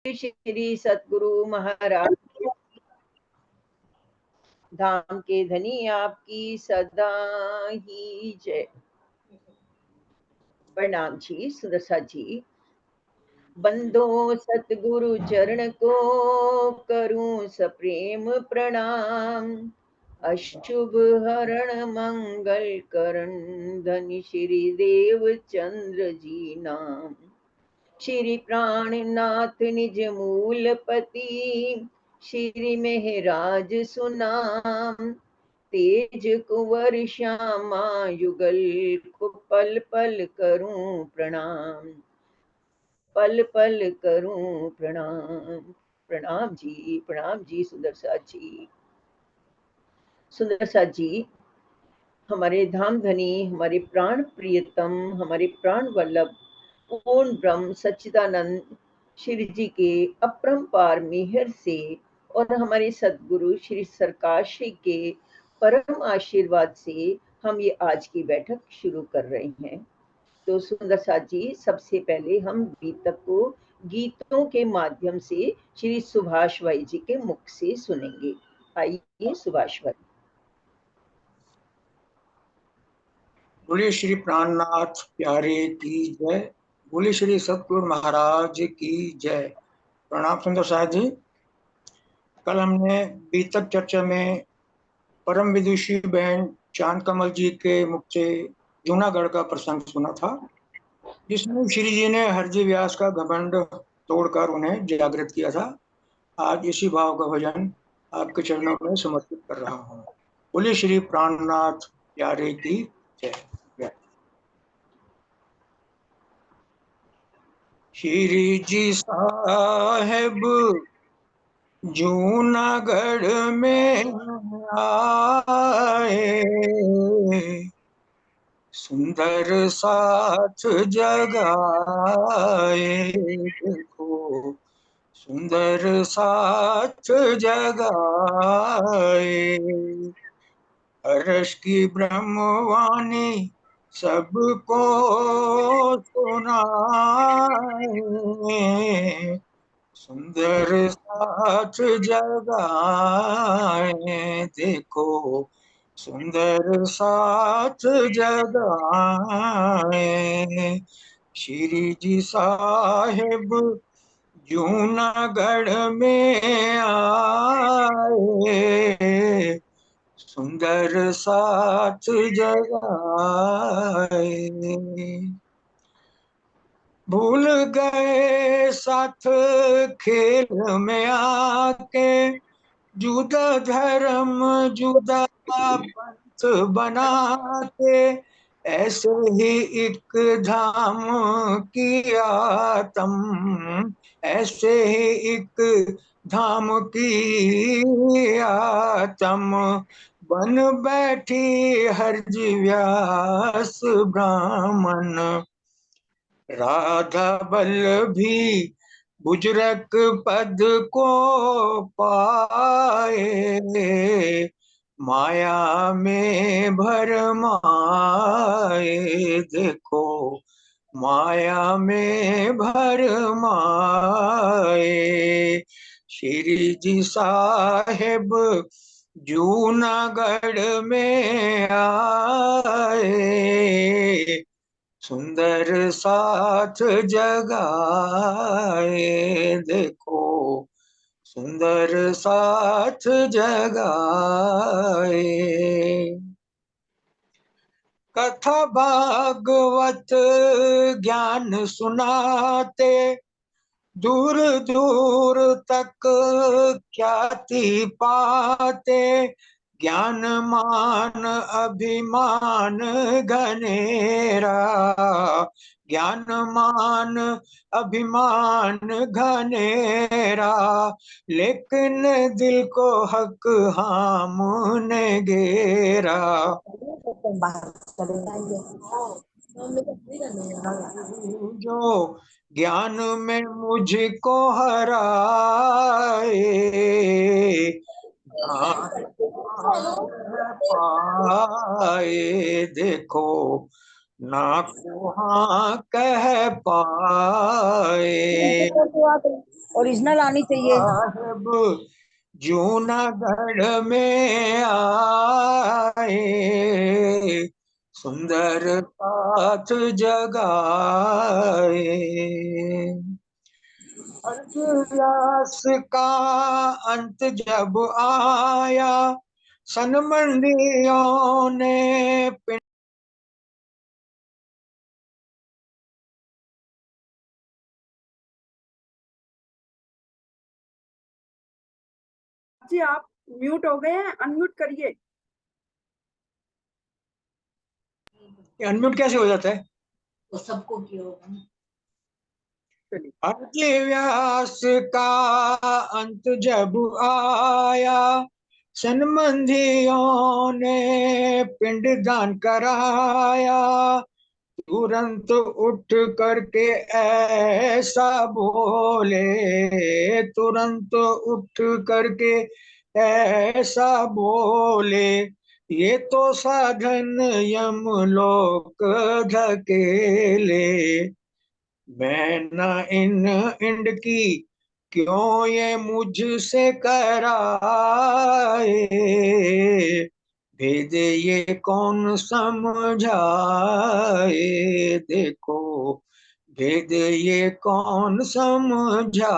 श्री सतगुरु महाराज धाम के धनी आपकी सदा ही जय। प्रणाम जी सुदर्शा जी। बंदो सतगुरु चरण को करूं सप्रेम प्रणाम। अशुभ हरण मंगल करण धनी श्री देव चंद्र जी नाम। श्री प्राणनाथ निज मूलपति श्री मेहराज सुनाम। तेज कुंवर श्यामा युगल को पल पल करूं प्रणाम। पल पल करूं प्रणाम। प्रणाम जी सुदर्शा जी। सुदर्शा जी हमारे धाम धनी, हमारे प्राण प्रियतम, हमारे प्राण वल्लभ पूर्ण ब्रह्म सच्चिदानंद श्री जी के अपरंपार मेहर से और हमारे सदगुरु श्री सरकार श्री के परम आशीर्वाद से हम ये आज की बैठक शुरू कर रहे हैं। तो सुंदर साथ जी, सबसे पहले हम गीतक को गीतों के माध्यम से श्री सुभाष भाई जी के मुख से सुनेंगे। आइए सुभाष भाई। बोलिए श्री प्राणनाथ प्यारे की जय। बोलिए श्री सतगुरु महाराज की जय। प्रणाम सुंदर साहब जी। कल हमने बीतक चर्चा में परम विदुषी बहन चांद कमल जी के मुख से जूनागढ़ का प्रसंग सुना था, जिसमें श्री जी ने हरजी व्यास का घमंड तोड़कर उन्हें जागृत किया था। आज इसी भाव का भजन आपके चरणों में समर्पित कर रहा हूँ। बोलिए श्री प्राणनाथ प्यारे की जय। श्री जी साहेब जूनागढ़ में आए, सुंदर साथ जगाए। देखो सुंदर साथ जगाए। हर्ष की ब्रह्मवाणी सबको सुनाए। सुंदर साथ जगाए। देखो सुंदर साथ जगाए। श्री जी साहेब जूनागढ़ में आए, सुंदर साथ जगाए। भूल गए साथ खेल में आके, जुदा धर्म जुदा पंथ बनाते। ऐसे ही एक धाम की आत्म, ऐसे ही एक धाम की आत्म बन बैठी हरजी व्यास ब्राह्मण। राधा बल्लभी बुजरक पद को पाए, माया में भरमाए। देखो माया में भरमाए। श्री जी साहेब जूनागढ़ में आए, सुंदर साथ जगाए। देखो सुंदर साथ जगाए। कथा भागवत ज्ञान सुनाते, दूर दूर तक ख्याति पाते। ज्ञान मान अभिमान घनेरा, ज्ञान मान अभिमान घनेरा। लेकिन दिल को हक हमने घेरा। जो ज्ञान में मुझको हराए, पाए। देखो ना को हाँ कह पाए। ओरिजिनल आनी चाहिए। साहेब जूनागढ़ में आए, सुंदर साथ जगाए। अर्ज व्यास का अंत जब आया, सनमंडियों ने जी आप म्यूट हो गए हैं, अनम्यूट करिए। अनम्यूट कैसे हो जाता है? तो सबको किया होगा ना। अर्ज व्यास का अंत जब आया, सनमंदियों ने पिंड दान कराया। तुरंत उठ करके ऐसा बोले, तुरंत उठ करके ऐसा बोले, ये तो साधन यमलोक धकेले। मैं न इन इंड की क्यों ये मुझसे कराए, भेद ये कौन समझाए। देखो भेद ये कौन समझाए।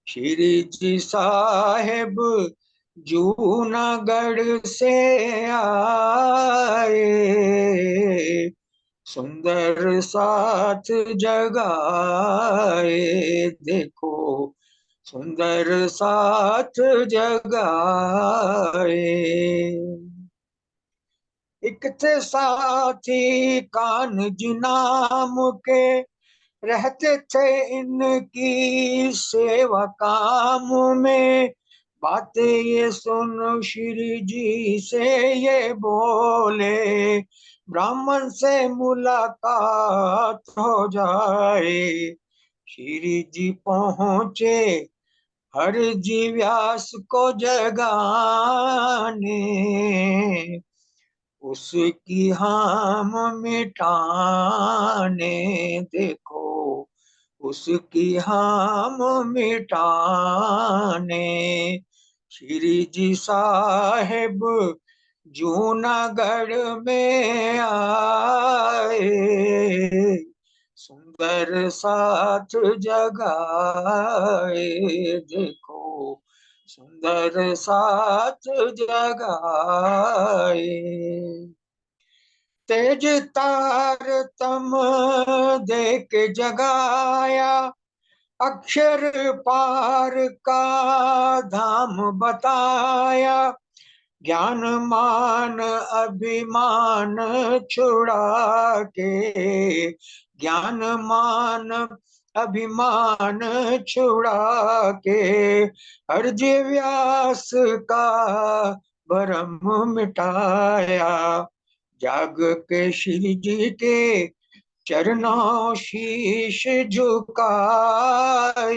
श्री जी साहेब जूनागढ़ से आए, सुंदर साथ जगाए। देखो सुंदर साथ जगाए। एक थे साथी कान जी नाम के, रहते थे इनकी सेवा काम में। बातें ये सुन श्री जी से ये बोले, ब्राह्मण से मुलाकात हो जाए। श्री जी पहुंचे हर जी व्यास को जगाने, उसकी हम मिटाने। देखो उसकी हम मिटाने। श्री जी साहेब जूनागढ़ में आए, सुंदर साथ जगाए। देखो सुंदर साथ जगाए। तेज तार तम देख जगाया, अक्षर पार का धाम बताया। ज्ञान मान अभिमान छुड़ा के, ज्ञान मान अभिमान छुड़ा के, अर्ज व्यास का भरम मिटाया। जाग के श्री जी के चरणों शीश झुकाए,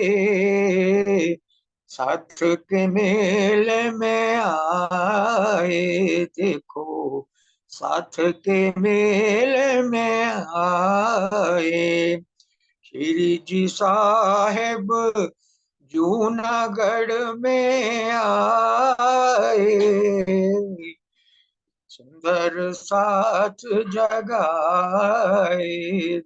साथ के मेले में आए। देखो साथ के मेले में आए। श्री जी साहेब जूनागढ़ में आए, सुंदर साथ जगाए।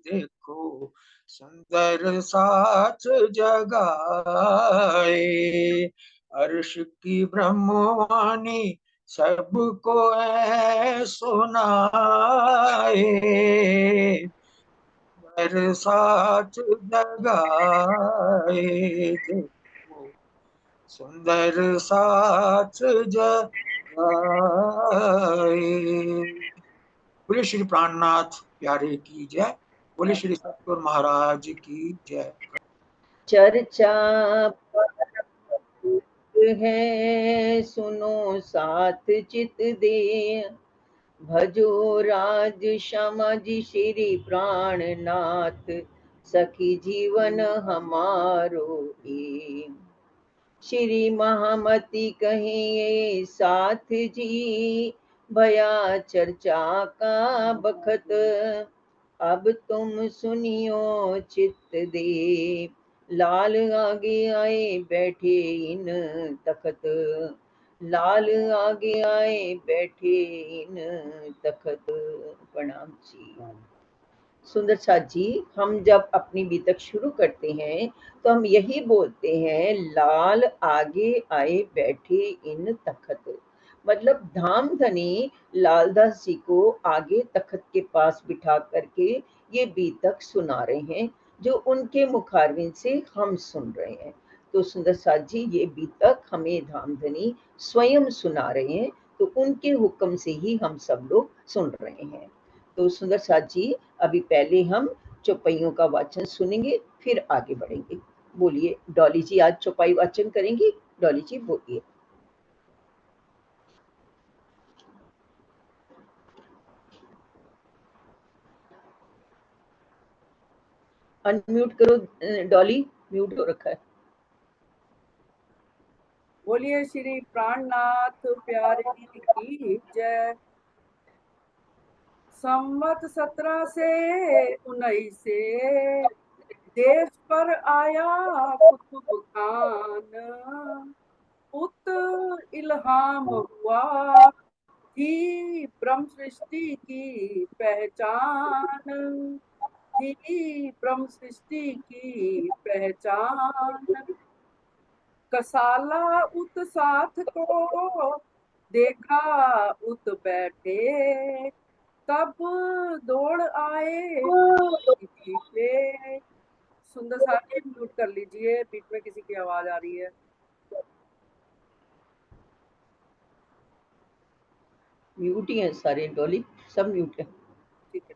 देखो सुंदर साथ जगाए। अर्श की ब्रह्मवाणी सबको सुनाए, सुंदर साथ जगाए। देखो सुंदर साथ बोले श्री प्राणनाथ प्यारे की जय। बोले श्री सतगुरु महाराज की जय। चर्चा है सुनो साथ चित दे, भजो राज श्यामा जी श्री प्राणनाथ, सखी जीवन हमारो ए। श्री महामती कहिए साथ जी, भया चर्चा का बखत, अब तुम सुनियो चित्त दे, लाल आगे आए बैठे इन तखत, लाल आगे आए बैठे इन तखत। प्रणाम जी। सुंदर साथ जी, हम जब अपनी बीतक शुरू करते हैं तो हम यही बोलते हैं, लाल आगे आए बैठे इन तखत। मतलब धाम धनी लालदास जी को आगे तखत के पास बिठा करके ये बीतक सुना रहे हैं, जो उनके मुखारविंद से हम सुन रहे हैं। तो सुंदर साथ जी, ये बीतक हमें धाम धनी स्वयं सुना रहे हैं, तो उनके हुक्म से ही हम सब लोग सुन रहे हैं। तो सुंदर साथ जी, अभी पहले हम चौपाइयों का वाचन सुनेंगे, फिर आगे बढ़ेंगे। बोलिए डॉली जी, आज चौपाई वाचन करेंगी? डॉली जी बोलिए। अनम्यूट करो डॉली, म्यूट हो रखा है। बोलिए श्री प्राणनाथ प्यारे की जय। संवत 17 से 19 से देश पर आया कुतुब खान, उत इल्हाम हुआ थी ब्रह्म सृष्टि की पहचान, थी ब्रह्म सृष्टि की पहचान। कसाला उत साथ को देखा उत बैठे, तब दौड़ आए पे। सुंदर साथी म्यूट कर लीजिए, बीच में किसी की आवाज आ रही है। म्यूट ही है सारे डॉली, सब म्यूट है। ठीक है।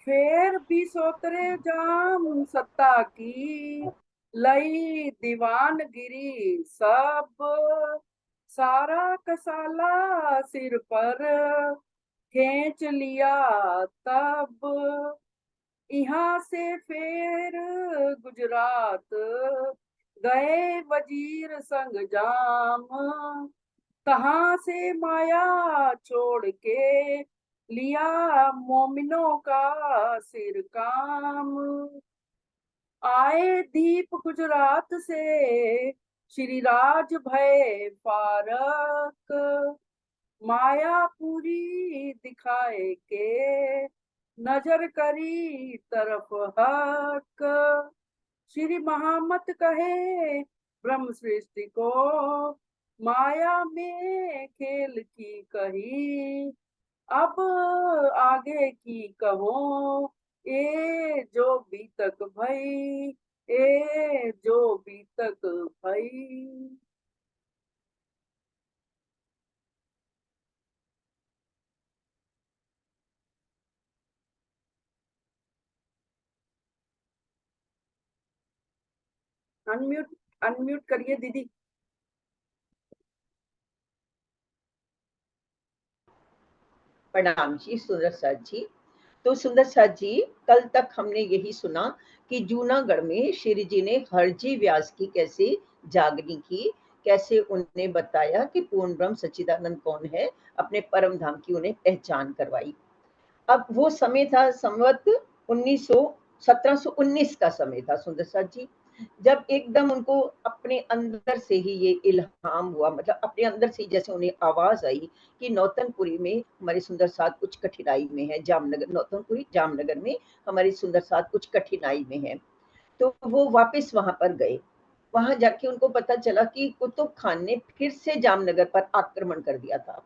फिर भी सोतरे जाम सत्ता की, लई दीवानगिरी सब, सारा कसाला सिर पर खींच लिया तब। यहाँ से फिर गुजरात गए वजीर संग जाम, कहाँ से माया छोड़ के लिया मोमिनों का सिर काम। आए दीप गुजरात से श्री राज भय फारक, माया पूरी दिखाए के नजर करी तरफ हक। श्री महामत कहे ब्रह्म सृष्टि को, माया में खेल की कही, अब आगे की कहो ए जो बीतक भई, ए जो बीतक भई। अनम्यूट अनम्यूट करिए दीदी। प्रणाम जी सुंदर साथ जी। तो सुंदर साथ जी, कल तक हमने यही सुना कि जूनागढ़ में श्री जी ने हरजी व्यास की कैसे जागनी की, कैसे उन्हें बताया कि पूर्ण ब्रह्म सच्चिदानंद कौन है, अपने परम धाम की उन्हें पहचान करवाई। अब वो समय था संवत 1719 का समय था सुंदर साथ जी, जब एकदम उनको अपने अंदर से ही ये इल्हाम हुआ, मतलब अपने अंदर से जैसे उन्हें आवाज आई कि नौतनपुरी में हमारे सुंदर साथ कुछ कठिनाई में है, जामनगर, नौतनपुरी जामनगर में हमारे सुंदर साथ कुछ कठिनाई में है। तो वो वापस वहां पर गए। वहां जाके उनको पता चला कि कुतुब खान ने फिर से जामनगर पर आक्रमण कर दिया था।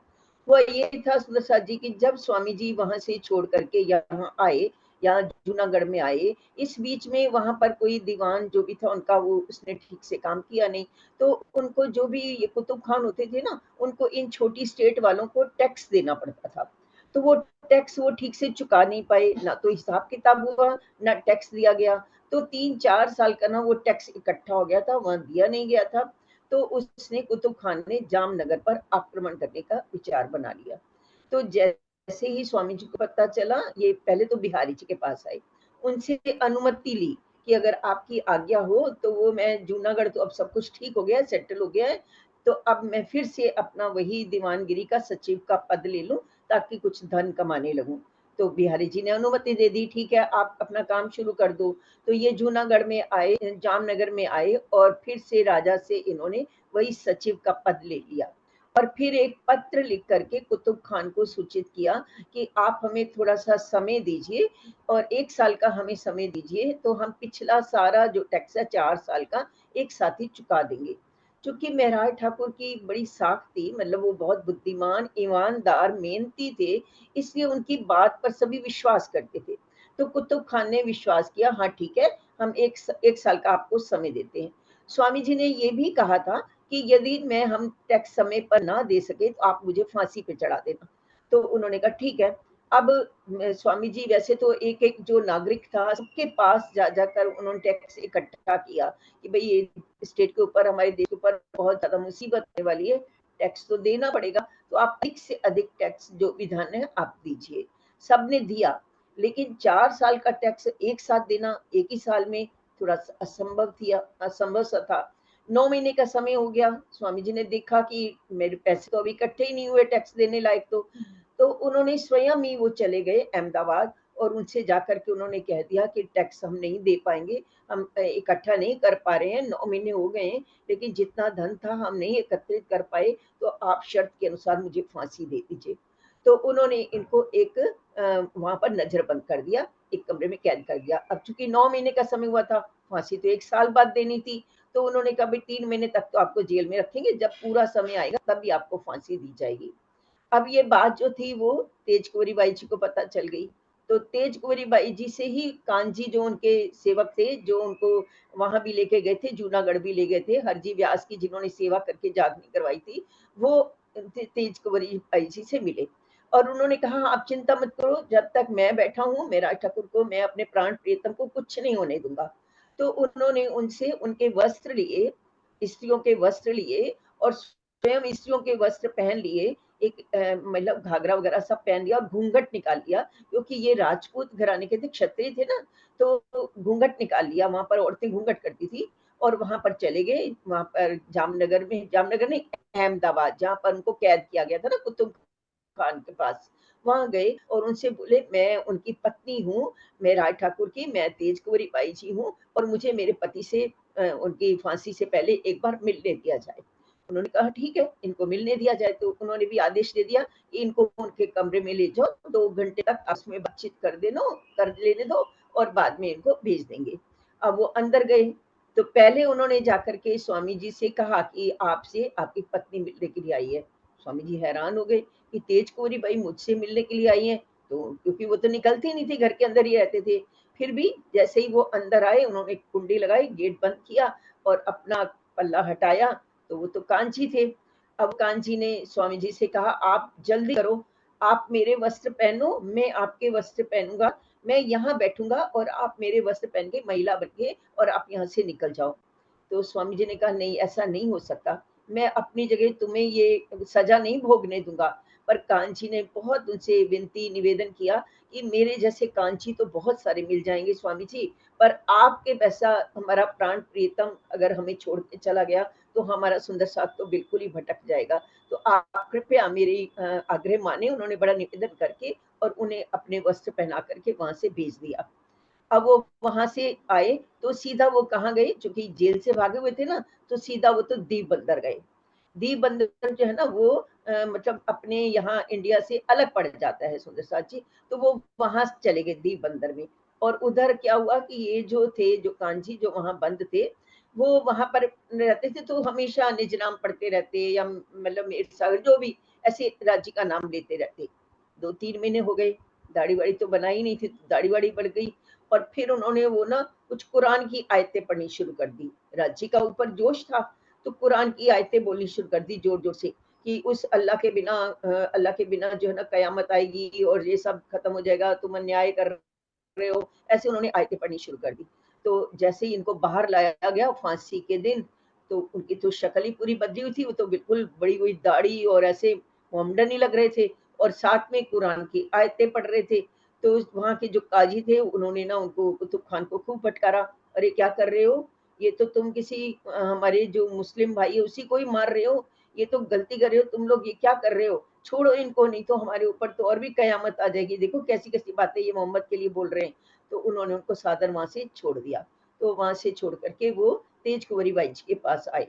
वो ये था सुंदर साथ जी कि जब स्वामी जी वहां से छोड़ करके यहाँ आए, यहाँ जूनागढ़ में आए, इस बीच में वहां पर कोई दीवान जो भी था उनका, वो उसने ठीक से काम किया नहीं। तो उनको जो भी ये कुतुब खान होते थे ना, उनको इन छोटी स्टेट वालों को टैक्स देना पड़ता था। तो वो टैक्स वो ठीक से चुका नहीं पाए, ना तो हिसाब किताब हुआ, ना टैक्स दिया गया। तो 3-4 साल का ना वो टैक्स इकट्ठा हो गया था, वहां दिया नहीं गया था। तो उसने कुतुब खान ने जामनगर पर आक्रमण करने का विचार बना लिया। तो जैसे ही स्वामी जी को पता चला, ये पहले तो बिहारी जी के पास आए, उनसे अनुमति ली कि अगर आपकी आज्ञा हो तो वो, मैं जूनागढ़ तो अब सब कुछ ठीक हो गया है, सेटल हो गया है, तो अब मैं फिर से अपना वही दीवानगिरी का सचिव का पद ले लूं, ताकि कुछ धन कमाने लगूं। तो बिहारी जी ने अनुमति दे दी, ठीक है आप अपना काम शुरू कर दो। तो ये जूनागढ़ में आए, जामनगर में आए और फिर से राजा से इन्होंने वही सचिव का पद ले लिया और फिर एक पत्र लिख करके कुतुब खान को सूचित किया कि आप हमें थोड़ा सा समय दीजिए और 1 साल का हमें समय दीजिए, तो हम पिछला सारा जो टैक्स है 4 साल का एक साथ ही चुका देंगे। चूंकि महराज ठाकुर की बड़ी साख थी, मतलब वो बहुत बुद्धिमान, ईमानदार, मेहनती थे, इसलिए उनकी बात पर सभी विश्वास करते थे। तो कुतुब खान ने विश्वास किया, हाँ ठीक है, हम एक साल का आपको समय देते हैं। स्वामी जी ने ये भी कहा था कि यदि मैं हम टैक्स समय पर ना दे सके तो आप मुझे फांसी पे चढ़ा देना। तो उन्होंने कहा ठीक है। अब स्वामी जी वैसे तो एक एक जो नागरिक था सबके पास जा जाकर उन्होंने टैक्स इकट्ठा किया कि भाई ये स्टेट के ऊपर, हमारे देश के ऊपर बहुत ज्यादा मुसीबत आने वाली है, टैक्स तो देना पड़ेगा, तो आप अधिक से अधिक टैक्स जो विधान है आप दीजिए। सबने दिया, लेकिन 4 साल का टैक्स एक साथ देना एक ही साल में थोड़ा असंभव सा था। 9 महीने का समय हो गया। स्वामी जी ने देखा कि मेरे पैसे तो अभी इकट्ठे ही नहीं हुए टैक्स देने लायक, तो उन्होंने स्वयं ही वो चले गए अहमदाबाद और उनसे जाकर के उन्होंने कह दिया कि टैक्स हम नहीं दे पाएंगे, हम इकट्ठा नहीं कर पा रहे हैं, 9 महीने हो गए हैं, लेकिन जितना धन था हम नहीं एकत्रित कर पाए, तो आप शर्त के अनुसार मुझे फांसी दे दीजिए। तो उन्होंने इनको एक वहां पर नजरबंद कर दिया, एक कमरे में कैद कर दिया। अब चूंकि 9 महीने का समय हुआ था, फांसी तो 1 साल बाद देनी थी, तो उन्होंने कहा भाई 3 महीने तक तो आपको जेल में रखेंगे, जब पूरा समय आएगा तभी आपको फांसी दी जाएगी। अब ये बात जो थी वो तेज कुंवरी बाई जी को पता चल गई। तो तेज कुंवरी बाई जी से ही कानजी जो उनके सेवक थे, जो उनको वहां भी लेके गए थे, जूनागढ़ भी ले गए थे, हरजी व्यास की जिन्होंने सेवा करके जागनी करवाई थी, वो तेज कुंवरी बाई जी से मिले और उन्होंने कहा आप चिंता मत करो, जब तक मैं बैठा हूँ मेरा ठाकुर को, मैं अपने प्राण प्रियतम को कुछ नहीं होने दूंगा। तो उन्होंने उनसे उनके वस्त्र लिए, स्त्रियों के वस्त्र लिए और स्वयं स्त्रियों के वस्त्र पहन लिए, एक मतलब घाघरा वगैरह सब पहन लिया और घूंघट निकाल लिया, क्योंकि ये राजपूत घराने के थे, क्षत्रिय थे ना, तो घूंघट निकाल लिया, वहां पर औरतें घूंघट करती थी और वहां पर चले गए, वहां पर जामनगर नहीं, अहमदाबाद, जहां पर उनको कैद किया गया था ना कुतुब खान के पास, वहां गए और उनसे बोले मैं उनकी पत्नी हूँ, मैं राय ठाकुर की, मैं तेज कुंवरी बाई जी हूँ और मुझे मेरे पति से उनकी फांसी से पहले एक बार मिलने दिया जाए। उन्होंने कहा ठीक है, इनको मिलने दिया जाए। तो उन्होंने भी आदेश दे दिया कि इनको उनके कमरे में ले जाओ, 2 घंटे तक आपस में बातचीत कर लेने दो और बाद में इनको भेज देंगे। अब वो अंदर गए, तो पहले उन्होंने जाकर के स्वामी जी से कहा कि आपसे आपकी पत्नी मिलने के लिए आई है। स्वामी जी हैरान हो गए कि तेज कुंवरी बाई मुझसे मिलने के लिए आई है, तो क्योंकि वो तो निकलती नहीं थी, घर के अंदर ही रहते थे। फिर भी जैसे ही वो अंदर आए, उन्होंने कुंडी लगाई, गेट बंद किया और अपना पल्ला हटाया, तो वो तो कांची थे। अब कांची ने स्वामी जी से कहा आप जल्दी करो, आप मेरे वस्त्र पहनो, मैं आपके वस्त्र पहनूंगा, मैं यहाँ बैठूंगा और आप मेरे वस्त्र पहन के महिला बन के और आप यहाँ से निकल जाओ। तो स्वामी जी ने कहा नहीं, ऐसा नहीं हो सकता, मैं अपनी जगह तुम्हें ये सजा नहीं भोगने दूंगा। पर कांची ने बहुत उनसे विनती निवेदन किया कि मेरे जैसे कांची तो बहुत सारे मिल जाएंगे स्वामी जी, पर आपके वैसा हमारा प्राण प्रियतम अगर हमें छोड़ के चला गया तो हमारा सुंदर साथ तो बिल्कुल ही भटक जाएगा, तो आप कृपया मेरी आग्रह माने। उन्होंने बड़ा निवेदन करके और उन्हें अपने वस्त्र पहना करके वहां से भेज दिया। अब वो वहां से आए तो सीधा वो कहाँ गए, चूंकि जेल से भागे हुए थे ना, तो सीधा वो तो दीप बंदर गए। दीप बंदर जो है ना वो मतलब अपने यहाँ इंडिया से अलग पड़ जाता है सुंदर साथ जी, तो वो वहां चले गए दीप बंदर में। और उधर क्या हुआ कि ये जो थे, जो कांजी जो वहां बंद थे, वो वहां पर रहते थे, तो हमेशा निज नाम पढ़ते रहते या मतलब मेरे सागर जो भी ऐसे राज्य का नाम लेते रहते। 2-3 महीने हो गए, दाढ़ी वाड़ी तो बनाई नहीं थी, दाढ़ी वाड़ी बढ़ गई और फिर उन्होंने वो ना कुछ कुरान की आयतें पढ़नी शुरू कर दी। राज्य का ऊपर जोश था, तो कुरान की आयतें बोलनी शुरू कर दी जोर जोर से कि उस अल्लाह के बिना जो है ना कयामत आएगी और ये सब खत्म हो जाएगा, तुम अन्याय कर रहे हो, ऐसे उन्होंने आयतें पढ़नी शुरू कर दी। तो जैसे ही इनको बाहर लाया गया फांसी के दिन, तो उनकी तो शक्ल ही पूरी बदली हुई थी, वो तो बिल्कुल बड़ी हुई दाढ़ी और ऐसे मोमडन ही लग रहे थे और साथ में कुरान की आयतें पढ़ रहे थे। तो वहां के जो काजी थे उन्होंने ना उनको, कुतुब खान को खूब फटकारा, अरे क्या कर रहे हो, ये तो तुम किसी हमारे जो मुस्लिम भाई है उसी को ही मार रहे हो, ये तो गलती कर रहे हो तुम लोग, ये क्या कर रहे हो। छोड़ो इनको, नहीं तो हमारे ऊपर तो और भी कयामत आ जाएगी, देखो कैसी कैसी बातें ये मोहम्मद के लिए बोल रहे हैं। तो उन्होंने उनको सादर वहां से छोड़ दिया। तो वहां से छोड़ करके वो तेज कुंवरी बाई जी के पास आए।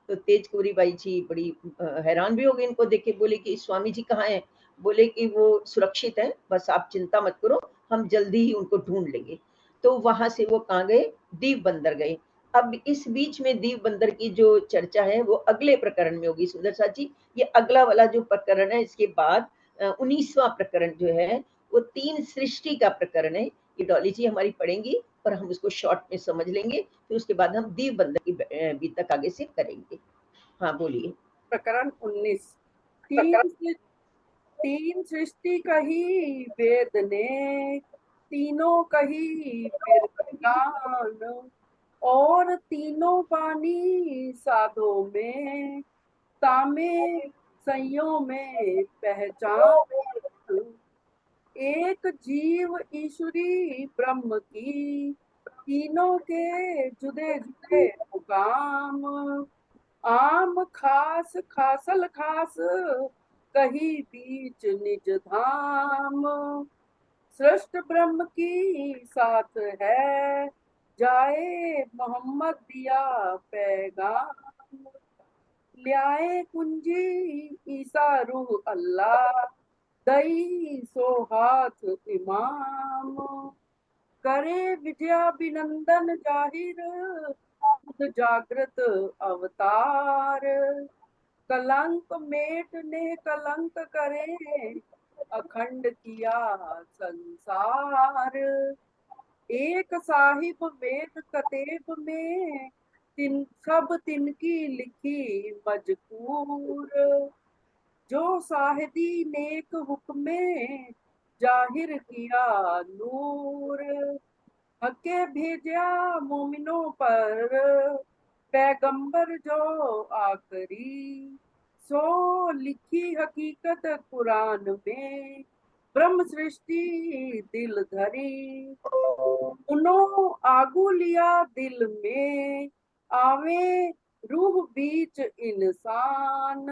तो तेज कुंवरी बाई जी बड़ी हैरान भी हो गई इनको देख के, बोले कि स्वामी जी कहाँ हैं? बोले कि वो सुरक्षित है, बस आप चिंता मत करो, हम जल्दी ही उनको ढूंढ लेंगे। तो वहां से वो कहाँ गए? दीव बंदर गए। अब इस बीच में दीव बंदर की जो चर्चा है वो अगले प्रकरण में होगी सुंदर साथ जी। ये अगला वाला जो प्रकरण है, इसके बाद 19वां प्रकरण जो है वो 3 सृष्टि का प्रकरण है। ये डॉली जी हमारी पढ़ेंगी और हम उसको शॉर्ट में समझ लेंगे, फिर उसके बाद हम दीव बंदर की बी तक आगे से करेंगे। हाँ बोलिए। प्रकरण 19। तीन सृष्टि कही वेद ने, तीनों कही फिर गान, और तीनों पानी साधो में, तामे संयो में पहचान। एक जीव ईश्वरी ब्रह्म की, तीनों के जुदे जुदे मुकाम। आम खास खासल खास, कही बीच निज धाम। सृष्ट ब्रह्म की साथ है, जाए मोहम्मद दिया पैगाम। ल्याए कुंजी ईसा रूह अल्लाह, दई सो हाथ इमाम। करे विजयाभिनंदन जाहिर, खुद जागृत अवतार। कलंक मेटने कलंक करे, अखंड किया संसार। एक साहिब वेद कतेब में, सब तिनकी लिखी मजकूर। जो साहिदी नेक हुक्मे, जाहिर किया नूर। हके भेजा मोमिनों पर, पैगंबर जो आखरी। सो लिखी हकीकत कुरान में, ब्रह्म सृष्टि दिल धरी। उनो आगू लिया दिल में, आवे रूह बीच इंसान।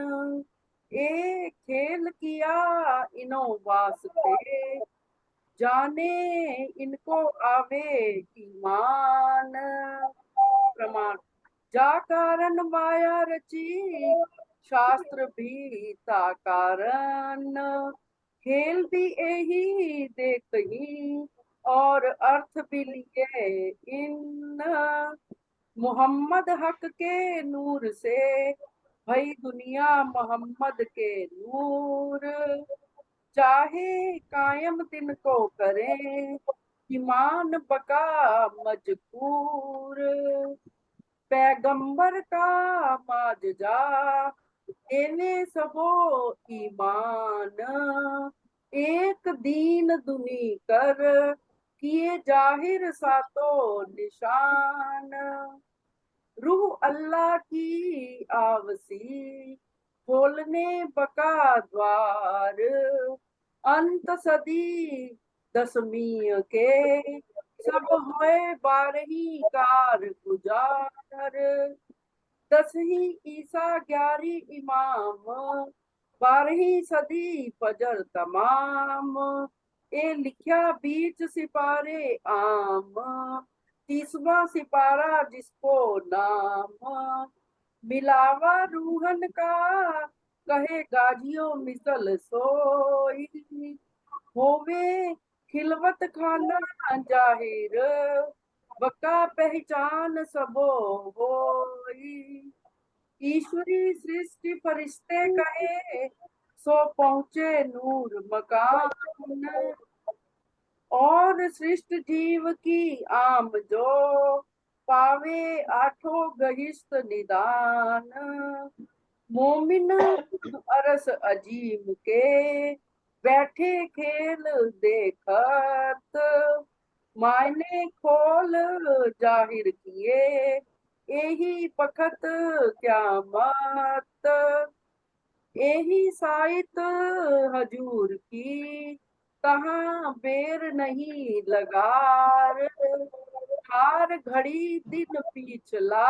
ए खेल किया इनो वास्ते, जाने इनको आवे ईमान। प्रमाण। जा कारण माया रची, शास्त्र भी ता कारण। खेल भी यही देखही, और अर्थ भी लिए इन। मोहम्मद हक के नूर से, भई दुनिया मोहम्मद के नूर। चाहे कायम दिन को करें, ईमान बका मजबूर। पैगंबर का माजजा, एने सबो ईमान। एक दीन दुनी कर, किए जाहिर सातो निशान। रूह अल्लाह की आवसी, खोलने बका द्वार। अंत सदी दसवीं के, सब होए 12वीं कार गुजार। 10वीं ईसा 11वीं इमाम, 12वीं सदी फजर तमाम। ए लिखा बीच सिपारे आम, 30वां सिपारा जिसको नाम। मिलावा रूहन का, कहे गाजियों मिसल सोई। होवे खिलवत खाना जाहिर, बका पहचान सबो होई। ईश्वरी सृष्टि फरिश्ते कहे, सो पहुँचे नूर मकान। और सृष्ट जीव की आम जो, पावे आठों गहिस्त निदान। मोमिन अरस अजीम के, बैठे खेल देखत। मायने खोल जाहिर किए, यही पखत क्या मत। यही साइत हजूर की, कहाँ बेर नहीं लगार। हार घड़ी दिन पिछला,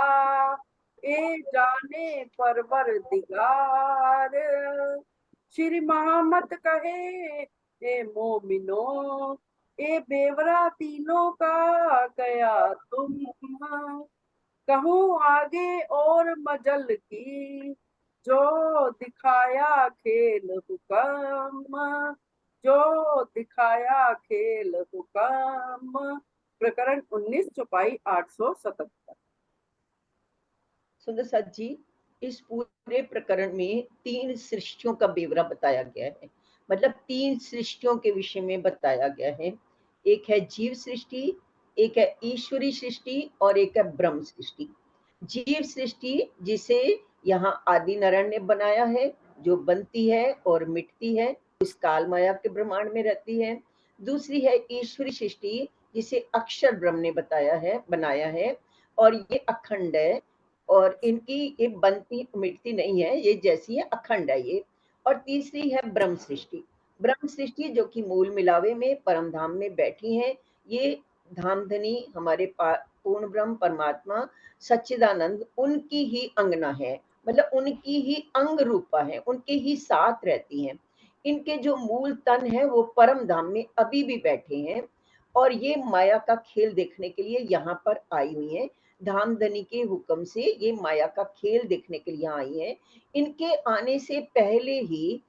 ए जाने परवर दिगार। श्री महामत कहे ए मोमिनो, ए बेवरा तीनों का कया तुम। कहूँ आगे और मजल की, जो दिखाया खेल हुक्म, जो दिखाया खेल हुक्म। प्रकरण 19 चौपाई 877। सुंदर साथ जी, इस पूरे प्रकरण में 3 सृष्टियों का ब्यौरा बताया गया है। मतलब 3 सृष्टियों के विषय में बताया गया है। एक है जीव सृष्टि, एक है ईश्वरी सृष्टि और एक है ब्रह्म सृष्टि। जीव सृष्टि जिसे यहाँ आदि नारायण ने बनाया है, जो बनती है और मिटती है, इस काल माया के ब्रह्मांड में रहती है। दूसरी है ईश्वरी सृष्टि, जिसे अक्षर ब्रह्म ने बनाया है और ये अखंड है, और इनकी ये बनती मिटती नहीं है, ये जैसी है अखंड है ये। और तीसरी है ब्रह्म सृष्टि। ब्रह्म सृष्टि जो कि मूल मिलावे में परम धाम में बैठी है। ये धामधनी हमारे पूर्ण ब्रह्म परमात्मा सच्चिदानंद उनकी ही अंगना है, मतलब उनकी ही अंग रूपा है, उनके ही साथ रहती हैं। इनके जो मूल तन है वो परम धाम में अभी भी बैठे हैं, और ये माया का खेल देखने के लिए यहाँ पर आई हुई है। धामधनी के हुक्म से ये माया का खेल देखने के लिए आई है। इनके आने से पहले ही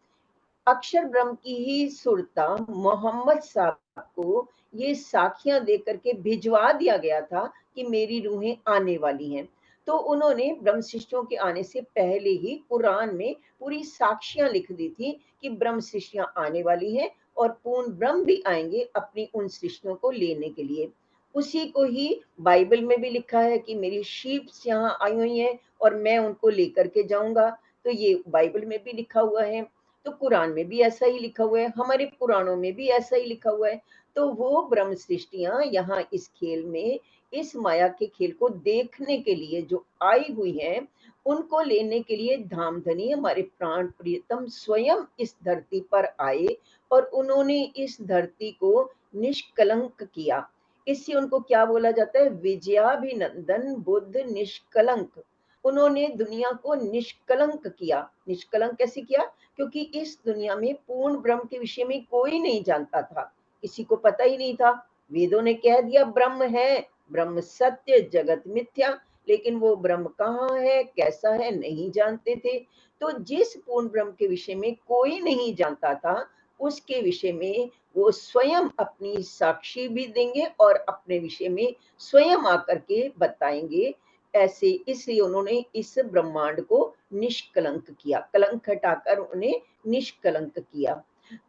अक्षर ब्रह्म की ही सुरता मोहम्मद साहब को ये साखियां दे करके भिजवा दिया गया था कि मेरी रूहें आने वाली हैं। तो उन्होंने ब्रह्म शिष्यों के आने से पहले ही कुरान में पूरी साक्षियां लिख दी थी कि ब्रह्म शिष्यां आने वाली हैं और पूर्ण ब्रह्म भी आएंगे अपनी उन शिष्यों को लेने के लिए। उसी को ही बाइबल में भी लिखा है कि मेरी शीप्स यहाँ आई हुई हैं और मैं उनको लेकर के जाऊंगा। तो ये बाइबल में भी लिखा हुआ है, तो कुरान में भी ऐसा ही लिखा हुआ है, हमारे पुराणों में भी ऐसा ही लिखा हुआ है। तो वो ब्रह्म सृष्टियां यहाँ इस खेल में, इस माया के खेल को देखने के लिए जो आई हुई हैं, उनको लेने के लिए धामधनी हमारे प्राण प्रियतम स्वयं इस धरती पर आए और उन्होंने इस धरती को निष्कलंक किया। इससे उनको क्या बोला जाता है? विजयाभिनंदन बुद्ध निष्कलंक। उन्होंने दुनिया को निष्कलंक किया। निष्कलंक कैसे किया? क्योंकि इस दुनिया में पूर्ण ब्रह्म के विषय में कोई नहीं जानता था, किसी को पता ही नहीं था। वेदों ने कह दिया ब्रह्म है, ब्रह्म सत्य, जगत मिथ्या, लेकिन वो ब्रह्म कहाँ है, कैसा है, नहीं जानते थे। तो जिस पूर्ण ब्रह्म के विषय में कोई नहीं जानता था, उसके विषय में वो स्वयं अपनी साक्षी भी देंगे और अपने विषय में स्वयं आकर के बताएंगे। ऐसे इसलिए उन्होंने इस ब्रह्मांड को निष्कलंक किया, कलंक हटाकर उन्हें निष्कलंक किया।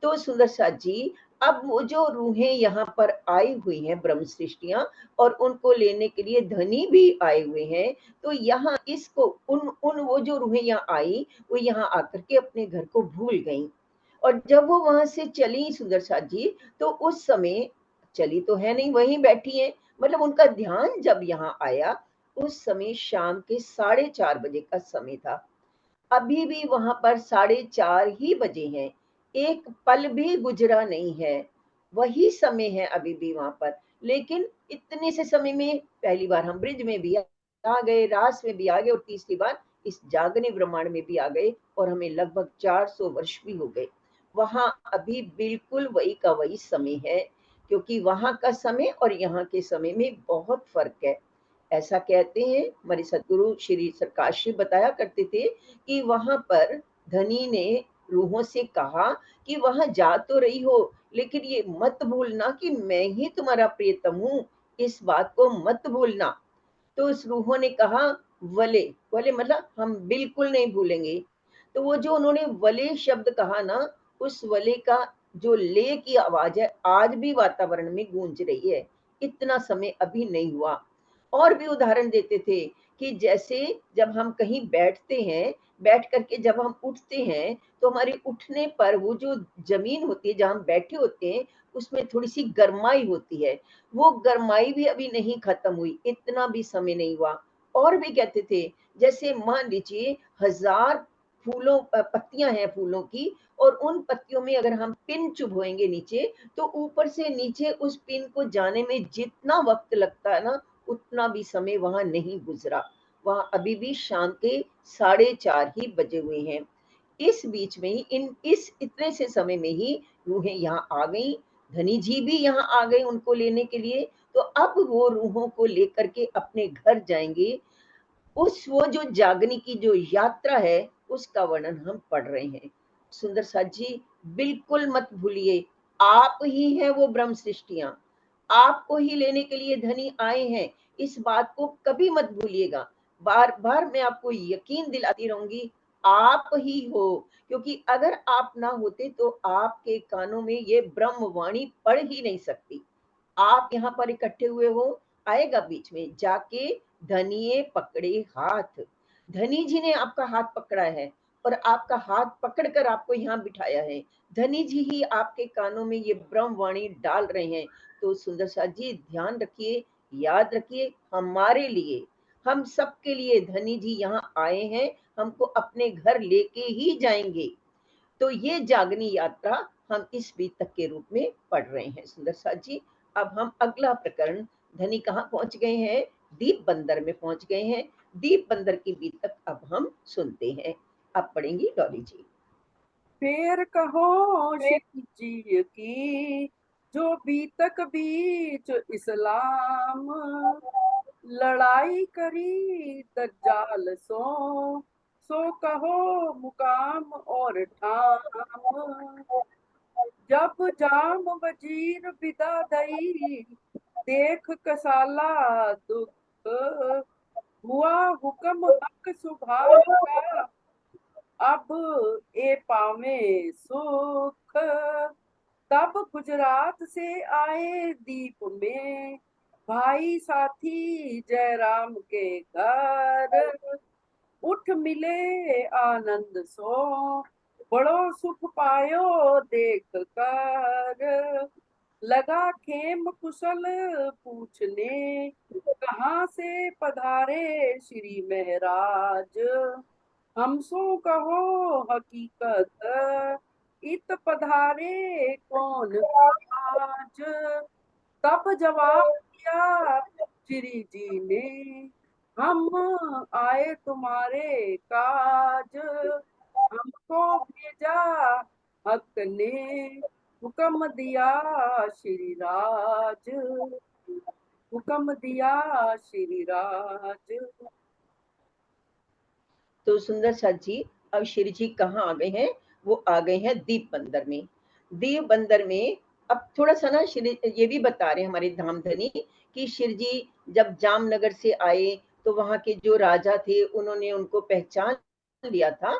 तो सुंदर साथ जी, अब वो जो रूहें यहाँ पर आई हुई हैं ब्रह्म सृष्टियां, और उनको लेने के लिए धनी भी आए हुए हैं, तो यहाँ इसको उन उन वो जो रूहें यहाँ आई, वो यहाँ आकर के अपने घर को भूल गई। और जब वो वहां से चली सुंदर साथ जी, तो उस समय चली तो है नहीं, वहीं बैठी है। मतलब उनका ध्यान जब यहाँ आया, उस समय शाम के 4:30 बजे का समय था। अभी भी वहां पर 4:30 ही बजे हैं, एक पल भी गुजरा नहीं है, वही समय है अभी भी वहां पर। लेकिन इतने से समय में पहली बार हम ब्रिज में भी आ गए, रास में भी आ गए, और तीसरी बार इस जागने ब्रह्मांड में भी आ गए, और हमें लगभग 400 वर्ष भी हो गए। वहां अभी बिल्कुल वही का वही समय है, क्योंकि वहां का समय और यहाँ के समय में बहुत फर्क है। ऐसा कहते हैं हमारे सदगुरु श्री प्रकाश जी बताया करते थे कि वहां पर धनी ने रूहों से कहा कि वहां जा तो रही हो, लेकिन ये मत भूलना कि मैं ही तुम्हारा प्रियतम हूँ, इस बात को मत भूलना। तो उस रूहों ने कहा वले, वले मतलब हम बिल्कुल नहीं भूलेंगे। तो वो जो उन्होंने वले शब्द कहा ना, उस वले का जो ले की आवाज है आज भी वातावरण में गूंज रही है, इतना समय अभी नहीं हुआ। और भी उदाहरण देते थे कि जैसे जब हम कहीं बैठते हैं, बैठ करके जब हम उठते हैं, तो हमारे उठने पर वो जो जमीन होती है जहाँ हम बैठे होते हैं, उसमें थोड़ी सी गर्माई होती है, वो गर्माई भी अभी नहीं खत्म हुई, इतना भी समय नहीं हुआ। और भी कहते थे, जैसे मान लीजिए 1000 पत्तियां हैं फूलों की, और उन पत्तियों में अगर हम पिन चुभोएंगे नीचे, तो ऊपर से नीचे उस पिन को जाने में जितना वक्त लगता है ना, उतना भी समय वहां नहीं गुजरा। वहां अभी भी शाम के 4:30 ही बजे हुए हैं। इस बीच में ही इस इतने से समय में ही रूहें यहाँ आ गई, धनी जी भी यहाँ आ गए उनको लेने के लिए। तो अब वो रूहों को लेकर के अपने घर जाएंगे। वो जो जागने की जो यात्रा है उसका वर्णन हम पढ़ रहे हैं। सुंदर साथ जी, बिल्कुल मत भूलिए, आप ही हैं वो ब्रह्म सृष्टियां, आपको ही लेने के लिए धनी आए हैं। इस बात को कभी मत भूलिएगा। बार बार मैं आपको यकीन दिलाती रहूंगी, आप ही हो। क्योंकि अगर आप ना होते तो आपके कानों में ये ब्रह्म वाणी पड़ ही नहीं सकती। आप यहाँ पर इकट्ठे हुए हो, आएगा बीच में जाके धनिये पकड़े हाथ। धनी जी ने आपका हाथ पकड़ा है और आपका हाथ पकड़कर आपको यहाँ बिठाया है। धनी जी ही आपके कानों में ये ब्रह्म वाणी डाल रहे हैं। तो सुंदर साथ जी ध्यान रखिए, याद रखिए, हमारे लिए, हम सबके लिए धनी जी यहाँ आए हैं, हमको अपने घर लेके ही जाएंगे। तो ये जागनी यात्रा हम इस बीतक के रूप में पढ़ रहे हैं। सुंदर साथ जी, अब हम अगला प्रकरण, धनी कहाँ पहुंच गए हैं? दीप बंदर में पहुंच गए हैं। दीप बंदर की बीतक अब हम सुनते हैं। अब पढ़ेंगी डॉली जी। फिर कहो शिव जी की जो बीतक बीच इस्लाम, लड़ाई करी दज्जाल सो कहो मुकाम और ठाम। जब जाम वजीर विदा दई देख कसाला दुख, हुआ हुक्म हक सुभान का अब ए पावे सुख। तब गुजरात से आए दीप में भाई साथी जयराम के घर, उठ मिले आनंद सो बड़ो सुख पायो देख कर। लगा खेम कुशल पूछने कहाँ से पधारे श्री महराज, हमसो कहो हकीकत इत पधारे कौन आज। तब जवाब दिया श्री जी ने हम आए तुम्हारे काज, हमको भेजा हक ने हुक्म दिया श्री राज, हुक्म दिया श्री राज। तो सुंदर साथ जी, अब श्री जी कहाँ आ गए हैं? वो आ गए हैं दीप बंदर में। दीप बंदर में अब थोड़ा सा ना श्री ये भी बता रहे हैं हमारे धामधनी कि श्री जी जब जामनगर से आए तो वहां के जो राजा थे उन्होंने उनको पहचान लिया था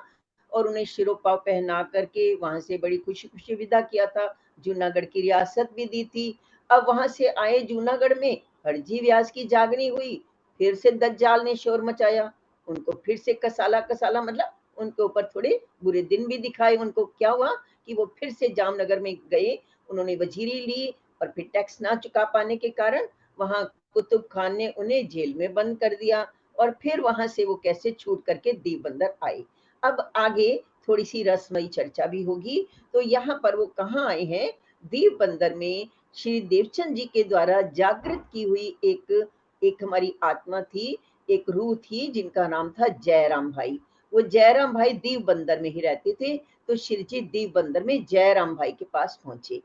और उन्हें शिरोपाव पहना करके वहां से बड़ी खुशी खुशी विदा किया था। जूनागढ़ की रियासत भी दी थी। अब वहां से आए जूनागढ़ में, हरजी व्यास की जागनी हुई, फिर से दज्जाल ने शोर मचाया, उनको फिर से कसाला कसाला, मतलब उनके ऊपर थोड़े बुरे दिन भी दिखाए। उनको क्या हुआ कि वो फिर से जामनगर में गए, उन्होंने वजीरी ली और फिर टैक्स ना चुका पाने के कारण वहां कुतुब खान ने उन्हें जेल में बंद कर दिया और फिर वहां से वो कैसे छूट करके दीप बंदर आए। अब आगे थोड़ी सी रसमयी चर्चा भी होगी। तो यहाँ पर वो कहाँ आए हैं? दीप बंदर में श्री देवचंद जी के द्वारा जागृत की हुई एक हमारी आत्मा थी, एक रूह थी जिनका नाम था जयराम भाई। वो जयराम भाई दीव बंदर में ही रहते थे। तो श्री जी दीव बंदर में जयराम भाई के पास पहुंचे।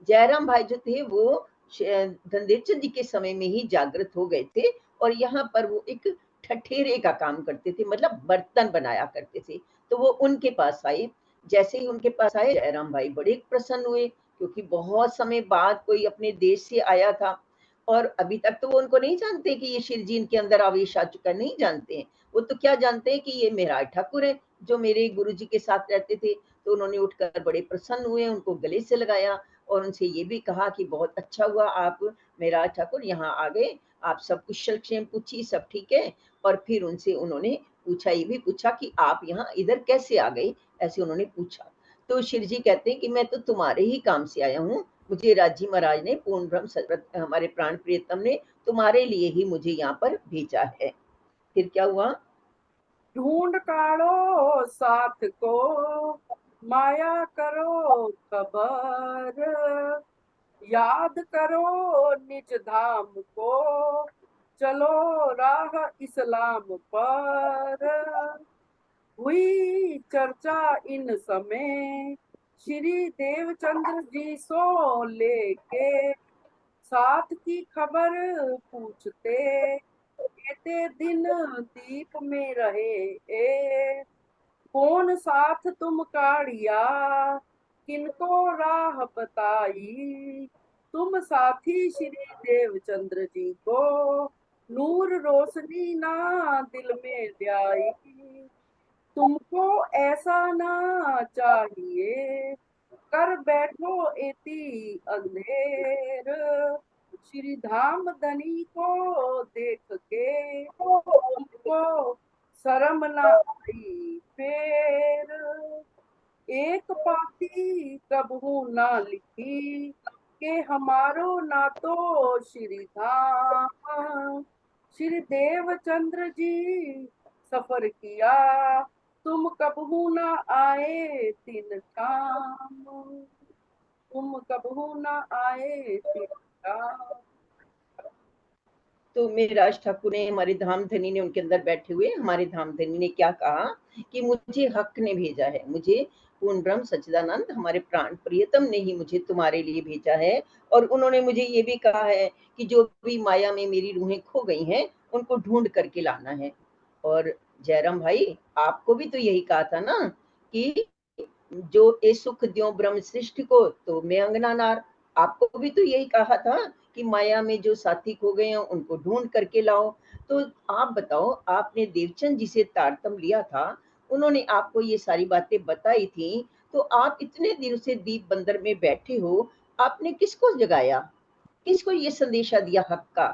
जयराम भाई जो थे वो धनदेव चंद जी के समय में ही जागृत हो गए थे और यहाँ पर वो एक ठठेरे का काम करते थे, मतलब बर्तन बनाया करते थे। तो वो उनके पास आए। जैसे ही उनके पास आए जयराम भाई बड़े प्रसन्न हुए, क्योंकि बहुत समय बाद कोई अपने देश से आया था और अभी तक तो वो उनको नहीं जानते कि ये शिव जी इनके अंदर आवेश आ चुका, नहीं जानते हैं। वो तो क्या जानते हैं कि ये मेराज ठाकुर है जो मेरे गुरु जी के साथ रहते थे। तो उन्होंने उठकर बड़े प्रसन्न हुए, उनको गले से लगाया और उनसे ये भी कहा कि बहुत अच्छा हुआ आप मेराज ठाकुर यहाँ आ गए, आप सब कुशल क्षेम पूछी, सब ठीक है। और फिर उनसे उन्होंने पूछा, ये भी पूछा कि आप यहाँ इधर कैसे आ गए, ऐसे उन्होंने पूछा। तो शिव जी कहते हैं कि मैं तो तुम्हारे ही काम से आया हूँ, मुझे राजी महाराज ने पूर्ण ब्रह्म हमारे प्राण प्रियतम ने तुम्हारे लिए ही मुझे यहाँ पर भेजा है। फिर क्या हुआ? ढूंढ काढ़ो साथ को माया करो खबर, याद करो निज धाम को चलो राह इस्लाम पर। हुई चर्चा इन समय, श्री देवचंद्र जी सो लेके, साथ की खबर पूछते, कहते दिन दीप में रहे ए, कौन साथ तुम काढ़िया, किनको राह बताई, तुम साथी श्री देवचंद्र जी को, नूर रोशनी ना दिल में ल्याई, तुमको ऐसा ना चाहिए, कर बैठो एती अंधेर, श्री धाम धनी को देख के तुमको शर्म ना आई फेर, एक पाती कबहू ना लिखी के हमारो ना तो श्री धाम, श्री देवचंद्र जी सफर किया, तुम कबहू ना आए तीन काम, तुम कबहू ना आए तीन काम। तो मेराज ठाकुर ने, हमारे धाम धनी ने, उनके अंदर बैठे हुए हमारे धाम धनी ने क्या कहा कि मुझे हक ने भेजा है, मुझे पूर्ण ब्रह्म सच्चिदानंद हमारे प्राण प्रियतम ने ही मुझे तुम्हारे लिए भेजा है। और उन्होंने मुझे ये भी कहा है कि जो भी माया में मेरी रूहें खो गई हैं उनको ढूंढ करके लाना है। और जयराम भाई, आपको भी तो यही कहा था ना कि जो ए सुख द्यो ब्रह्म सृष्टि को तो मैं अंगना नार, आपको भी तो यही कहा था कि माया में जो साथी खो गए हैं उनको ढूंढ करके लाओ। तो आप बताओ, आपने देवचंद जी से तारतम लिया था, उन्होंने आपको ये सारी बातें बताई थी, तो आप इतने दिनों से दीप बंदर में बैठे हो, आपने किसको जगाया, किसको ये संदेशा दिया हक का,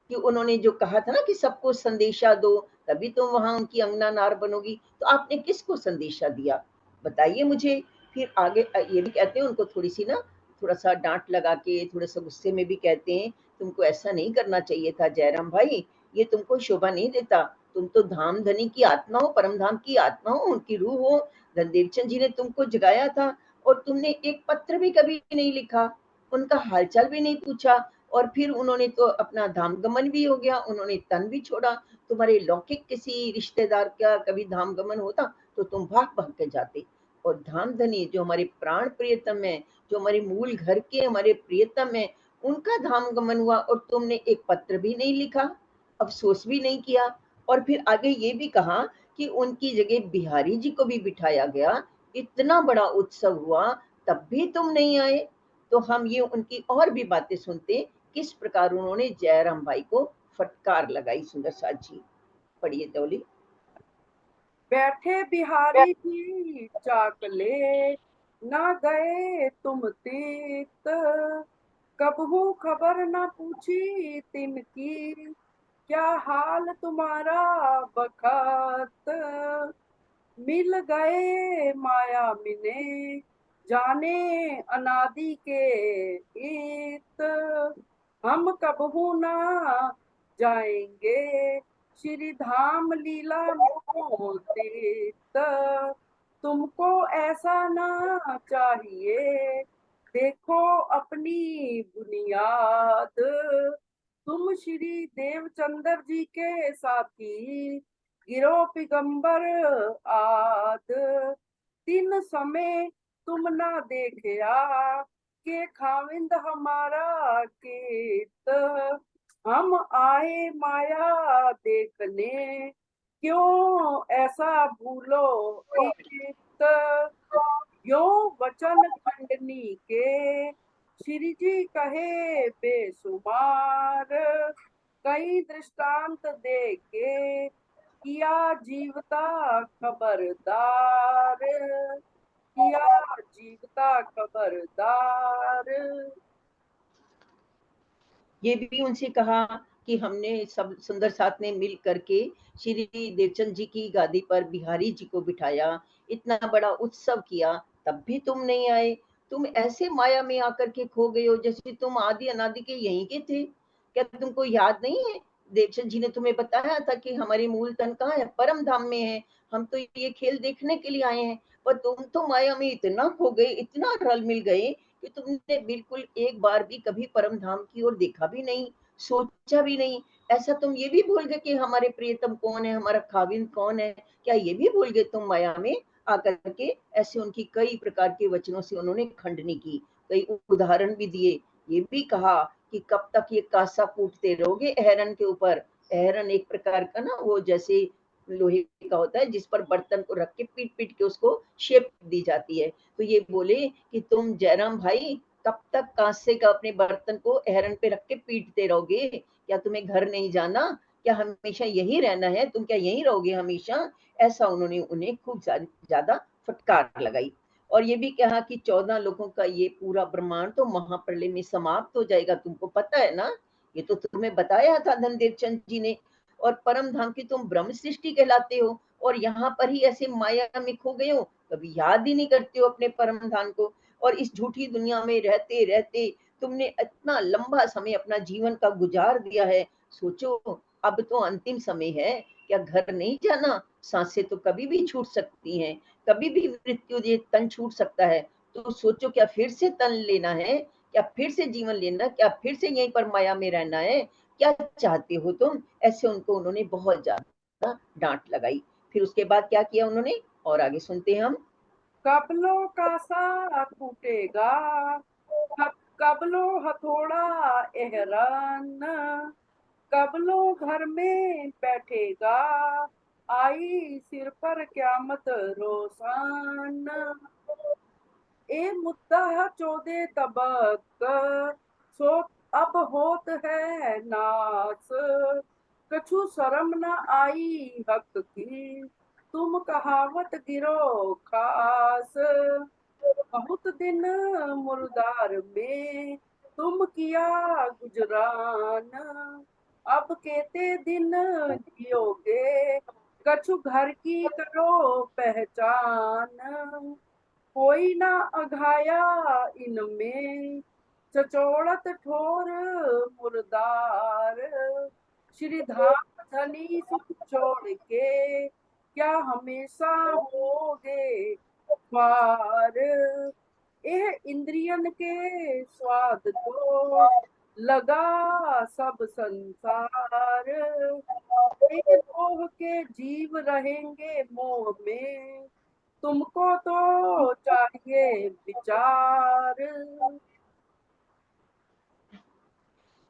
कि उन्होंने जो कहा था ना कि सबको संदेशा दो तभी तुम वहां उनकी अंगना नार बनोगी, तो आपने किसको संदेशा दिया, बताइए मुझे। फिर आगे ये भी कहते हैं उनको थोड़ी सी ना, थोड़ा सा डांट लगा के, थोड़ा सा गुस्से में भी कहते हैं, तुमको ऐसा नहीं करना चाहिए था जयराम भाई, ये तुमको शोभा नहीं देता, तुम तो धाम धनी की आत्मा हो, परम धाम की आत्मा हो, उनकी रूह हो, धनदेवचंद जी ने तुमको जगाया था और तुमने एक पत्र भी कभी नहीं लिखा, उनका हालचाल भी नहीं पूछा, और फिर उन्होंने तो अपना धाम गमन भी हो गया, उन्होंने तन भी छोड़ा। तुम्हारे लौकिक किसी रिश्तेदार का कभी धाम गमन होता तो तुम भाग भाग के जाते, और धाम धनी जो हमारे प्राण प्रियतम है, जो हमारे मूल घर के हमारे प्रियतम है, उनका धाम गमन हुआ और तुमने एक पत्र भी नहीं लिखा, अफसोस भी नहीं किया। और फिर आगे ये भी कहा कि उनकी जगह बिहारी जी को भी बिठाया गया, इतना बड़ा उत्सव हुआ, तब भी तुम नहीं आए। तो हम ये उनकी और भी बातें सुनते, किस प्रकार उन्होंने जयराम भाई को फटकार लगाई। सुंदर साथ जी पढ़िए दौली। बैठे बिहारी जी चाकले, ना गए तुम तीत, कबहू खबर ना पूछी तिनकी, क्या हाल तुम्हारा बखत, मिल गए माया मिने, जाने अनादि के इत, हम कबहू ना जाएंगे श्री धाम लीला मोहित, तुमको ऐसा ना चाहिए, देखो अपनी बुनियाद, तुम श्री देवचंद्र जी के साथी गिरो पिगंबर आद, तीन समय तुम ना देखया के खाविंद हमारा केत, हम आए माया देखने, क्यों ऐसा भूलो इत, यो वचन खंडनी के श्री जी कहे बेसुमार, कई दृष्टांत दे के किया जीवता खबरदार, किया जीवता खबरदार। ये भी उनसे कहा कि हमने सब सुंदर साथ ने मिल करके श्री देवचंद जी की गादी पर बिहारी जी को बिठाया, इतना बड़ा उत्सव किया, तब भी तुम नहीं आए, तुम ऐसे माया में आकर के खो गए हो जैसे तुम आदि अनादि के यहीं के थे। क्या तुमको याद नहीं है, देवचंद जी ने तुम्हें बताया था कि हमारी मूल तन कहाँ है, परम धाम में है, हम तो ये खेल देखने के लिए आए हैं, पर तुम तो माया में इतना खो गए, इतना रल मिल गए कि तुमने बिल्कुल एक बार भी कभी परम धाम की ओर देखा भी नहीं, सोचा भी नहीं, ऐसा तुम ये भी भूल गए कि हमारे प्रियतम कौन है, हमारा खाविंद कौन है? क्या ये भी भूल गए तुम माया में आकर के? ऐसे उनकी कई प्रकार के वचनों से उन्होंने खंडनी की, कई उदाहरण भी दिए। ये भी कहा कि कब तक ये कासा कूटते रहोगे अहरन के ऊपर? अहरन एक प्रकार का ना वो जैसे लोहे का होता है जिस पर बर्तन को रख के पीट पीट के उसको शेप दी जाती है। तो ये बोले कि तुम जयराम भाई कब तक कांसे का अपने बर्तन को अहरन पे रख के पीटते रहोगे? क्या तुम्हें घर नहीं जाना? क्या हमेशा यही रहना है? तुम क्या यही रहोगे हमेशा? ऐसा उन्होंने उन्हें खूब ज्यादा फटकार लगाई। और ये भी कहा कि 14 लोगों का ये पूरा ब्रह्मांड तो महाप्रलय में समाप्त हो जाएगा, तुमको पता है ना? ये तो तुम्हें बताया था धनदेव चंद जी ने। और परम धाम की तुम ब्रह्म सृष्टि कहलाते हो और यहाँ पर ही ऐसे माया में खो गए हो, कभी याद ही नहीं करते हो अपने परम धाम को। और इस झूठी दुनिया में रहते रहते तुमने इतना लंबा समय अपना जीवन का गुजार दिया है। सोचो अब तो अंतिम समय है, क्या घर नहीं जाना? सांसें तो कभी भी छूट सकती हैं, कभी भी मृत्यु ये तन छूट सकता है। तो सोचो क्या फिर से तन लेना है? क्या फिर से जीवन लेना? क्या फिर से यहीं पर माया में रहना है? क्या चाहते हो तुम? ऐसे उनको उन्होंने बहुत ज्यादा डांट लगाई। फिर उसके बाद क्या किया उन्होंने और आगे सुनते हैं हम। कबलों का सा टूटेगा, कबलो हथौड़ा एहरान, कबलो घर में बैठेगा, आई सिर पर क्यामत रोसान। ए मुद्दा चौदे तबक, सो अब होत है नास, कछु शर्म न आई हक की, तुम कहावत गिरो खास। बहुत दिन मुर्दार में तुम किया गुजरान, अब केते दिन जियोगे, कछु घर की करो पहचान। कोई ना अघाया इनमें, चचौड़त ठोर मुर्दार, श्री धाम धनी सुख छोड़ के, क्या हमेशा होगे पार। यह इंद्रियन के स्वाद को लगा सब संसार, ये मोह के जीव रहेंगे मोह में, तुमको तो चाहिए विचार।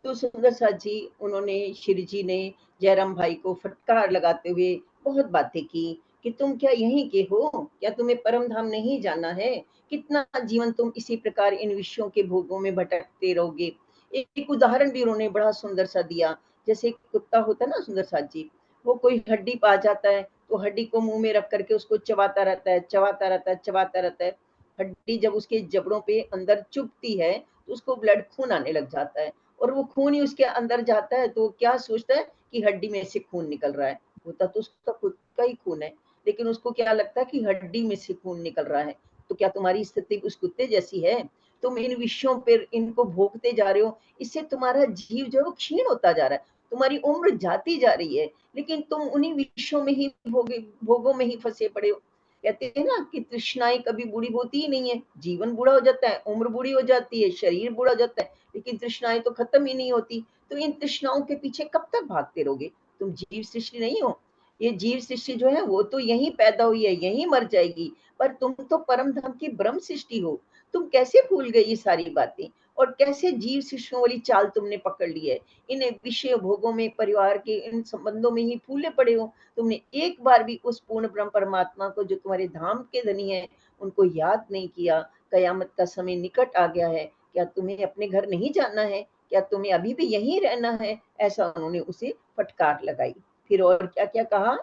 तो सुंदर साथ जी उन्होंने श्री जी ने जयराम भाई को फटकार लगाते हुए बहुत बातें की कि तुम क्या यहीं के हो? क्या तुम्हें परम धाम नहीं जाना है? कितना जीवन तुम इसी प्रकार इन विषयों के भोगों में भटकते रहोगे? एक उदाहरण भी उन्होंने बड़ा सुंदर सा दिया। जैसे एक कुत्ता होता है ना सुंदर साथ जी, वो कोई हड्डी पा जाता है तो हड्डी को मुंह में रख करके उसको चबाता रहता है, चबाता रहता है, चबाता रहता है। हड्डी जब उसके जबड़ों पे अंदर चुभती है तो उसको ब्लड खून आने लग जाता है और वो खून ही उसके अंदर जाता है तो क्या सोचता है कि हड्डी में से खून निकल रहा है। होता तो उसका खुद का ही खून है, लेकिन उसको क्या लगता है कि हड्डी में से खून निकल रहा है। तो क्या तुम्हारी स्थिति उस कुत्ते जैसी है? तुम इन विषयों पर इनको भोगते जा रहे हो, इससे तुम्हारा जीव जो है वो क्षीण होता जा रहा है, तुम्हारी उम्र जाती जा रही है, लेकिन तुम उन्हीं विषयों में ही भोगों में ही फंसे पड़े हो। कहते हैं ना कि तृष्णाएं कभी बुरी होती ही नहीं है, जीवन बुरा हो जाता है, उम्र बुरी हो जाती है, शरीर बुरा हो जाता है, लेकिन तृष्णाएं तो खत्म ही नहीं होती। तो इन तृष्णाओं के पीछे कब तक भागते रहोगे? तुम जीव सृष्टि नहीं हो। ये जीव सृष्टि जो है वो तो यहीं पैदा हुई है, यहीं मर जाएगी, पर तुम तो परम धाम की ब्रह्म सृष्टि हो। तुम कैसे भूल गई ये सारी बातें? और कैसे जीव सृष्टियों वाली चाल तुमने पकड़ ली है? इन विषय भोगों में, परिवार के इन संबंधों में ही फूले पड़े हो। तुमने एक बार भी उस पूर्ण ब्रह्म परमात्मा को जो तुम्हारे धाम के धनी है उनको याद नहीं किया। कयामत का समय निकट आ गया है, क्या तुम्हें अपने घर नहीं जाना है? क्या तुम्हें अभी भी यहीं रहना है? ऐसा उन्होंने उसे फटकार लगाई। फिर और क्या क्या कहा?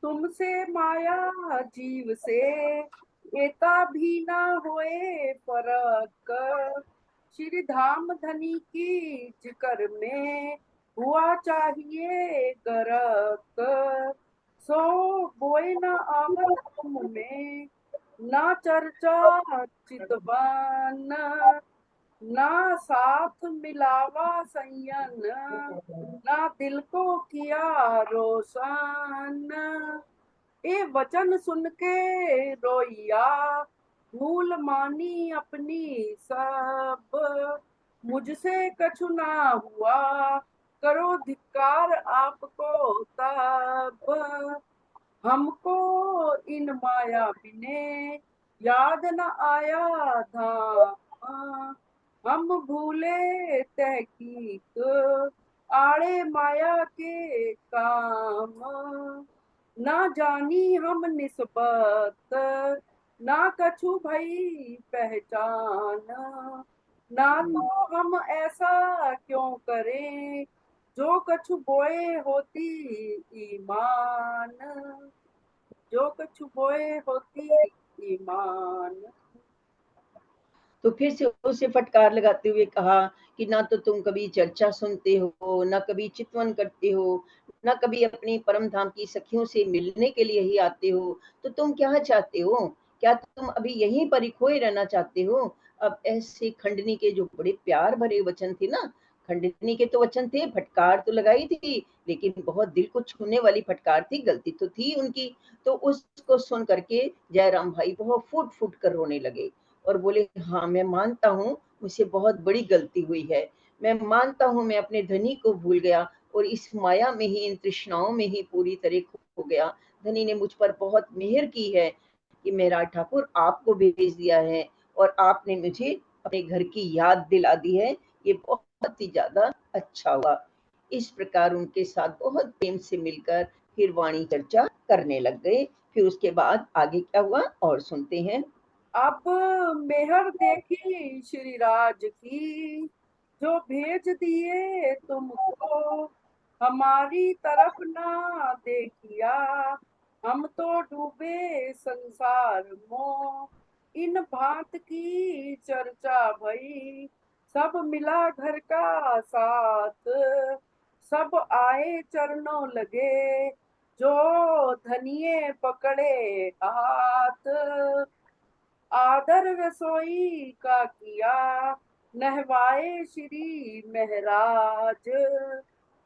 तुमसे माया जीव से एता भी ना होए फरक, श्री धाम धनी की जिक्र में हुआ चाहिए गरक। सो बोए न आवत तुम में, ना चर्चा चितवान, ना साथ मिलावा संयन, ना दिल को किया रोशन। ए वचन सुन के रोइया, भूल मानी अपनी सब, मुझसे कछु ना हुआ, करो धिक्कार आपको तब, हमको इन माया बिने याद न आया धाम। हम भूले तहकीक आड़े माया के काम, ना जानी हम निस्बत ना कछु भई पहचान, ना तो हम ऐसा क्यों करें जो कछु बोए होती ईमान, जो कछु बोए होती ईमान। तो फिर से उसे फटकार लगाते हुए कहा कि ना तो तुम कभी चर्चा सुनते हो, ना कभी चितवन करते हो, ना कभी अपनी परम धाम की सखियों से मिलने के लिए ही आते हो, तो तुम क्या चाहते हो? क्या तुम अभी यहीं पर ही खोए रहना चाहते हो? अब ऐसे खंडनी के जो बड़े प्यार भरे वचन थे ना, खंडनी के तो वचन थे, फटकार तो लगाई थी, लेकिन बहुत दिल को छूने वाली फटकार थी, गलती तो थी उनकी। तो उसको सुन करके जयराम भाई बहुत फूट फूट कर रोने लगे और बोले, हाँ मैं मानता हूँ मुझसे बहुत बड़ी गलती हुई है, मैं मानता हूँ मैं अपने धनी को भूल गया और इस माया में ही, इन तृष्णाओं में ही पूरी तरह खो गया। धनी ने मुझ पर बहुत मेहर की है कि मेरा ठाकुर आपको भेज दिया है और आपने मुझे अपने घर की याद दिला दी है, ये बहुत ही ज्यादा अच्छा हुआ। इस प्रकार उनके साथ बहुत प्रेम से मिलकर फिर वाणी चर्चा करने लग गए। फिर उसके बाद आगे क्या हुआ और सुनते हैं। अब मेहर देखी श्री राज की जो भेज दिए तुमको, हमारी तरफ ना देखिया हम तो डूबे संसार मो। इन भांत की चर्चा भई सब मिला घर का साथ, सब आए चरणों लगे जो धनिये पकड़े हाथ। आदर रसोई का किया नहवाए श्री महराज,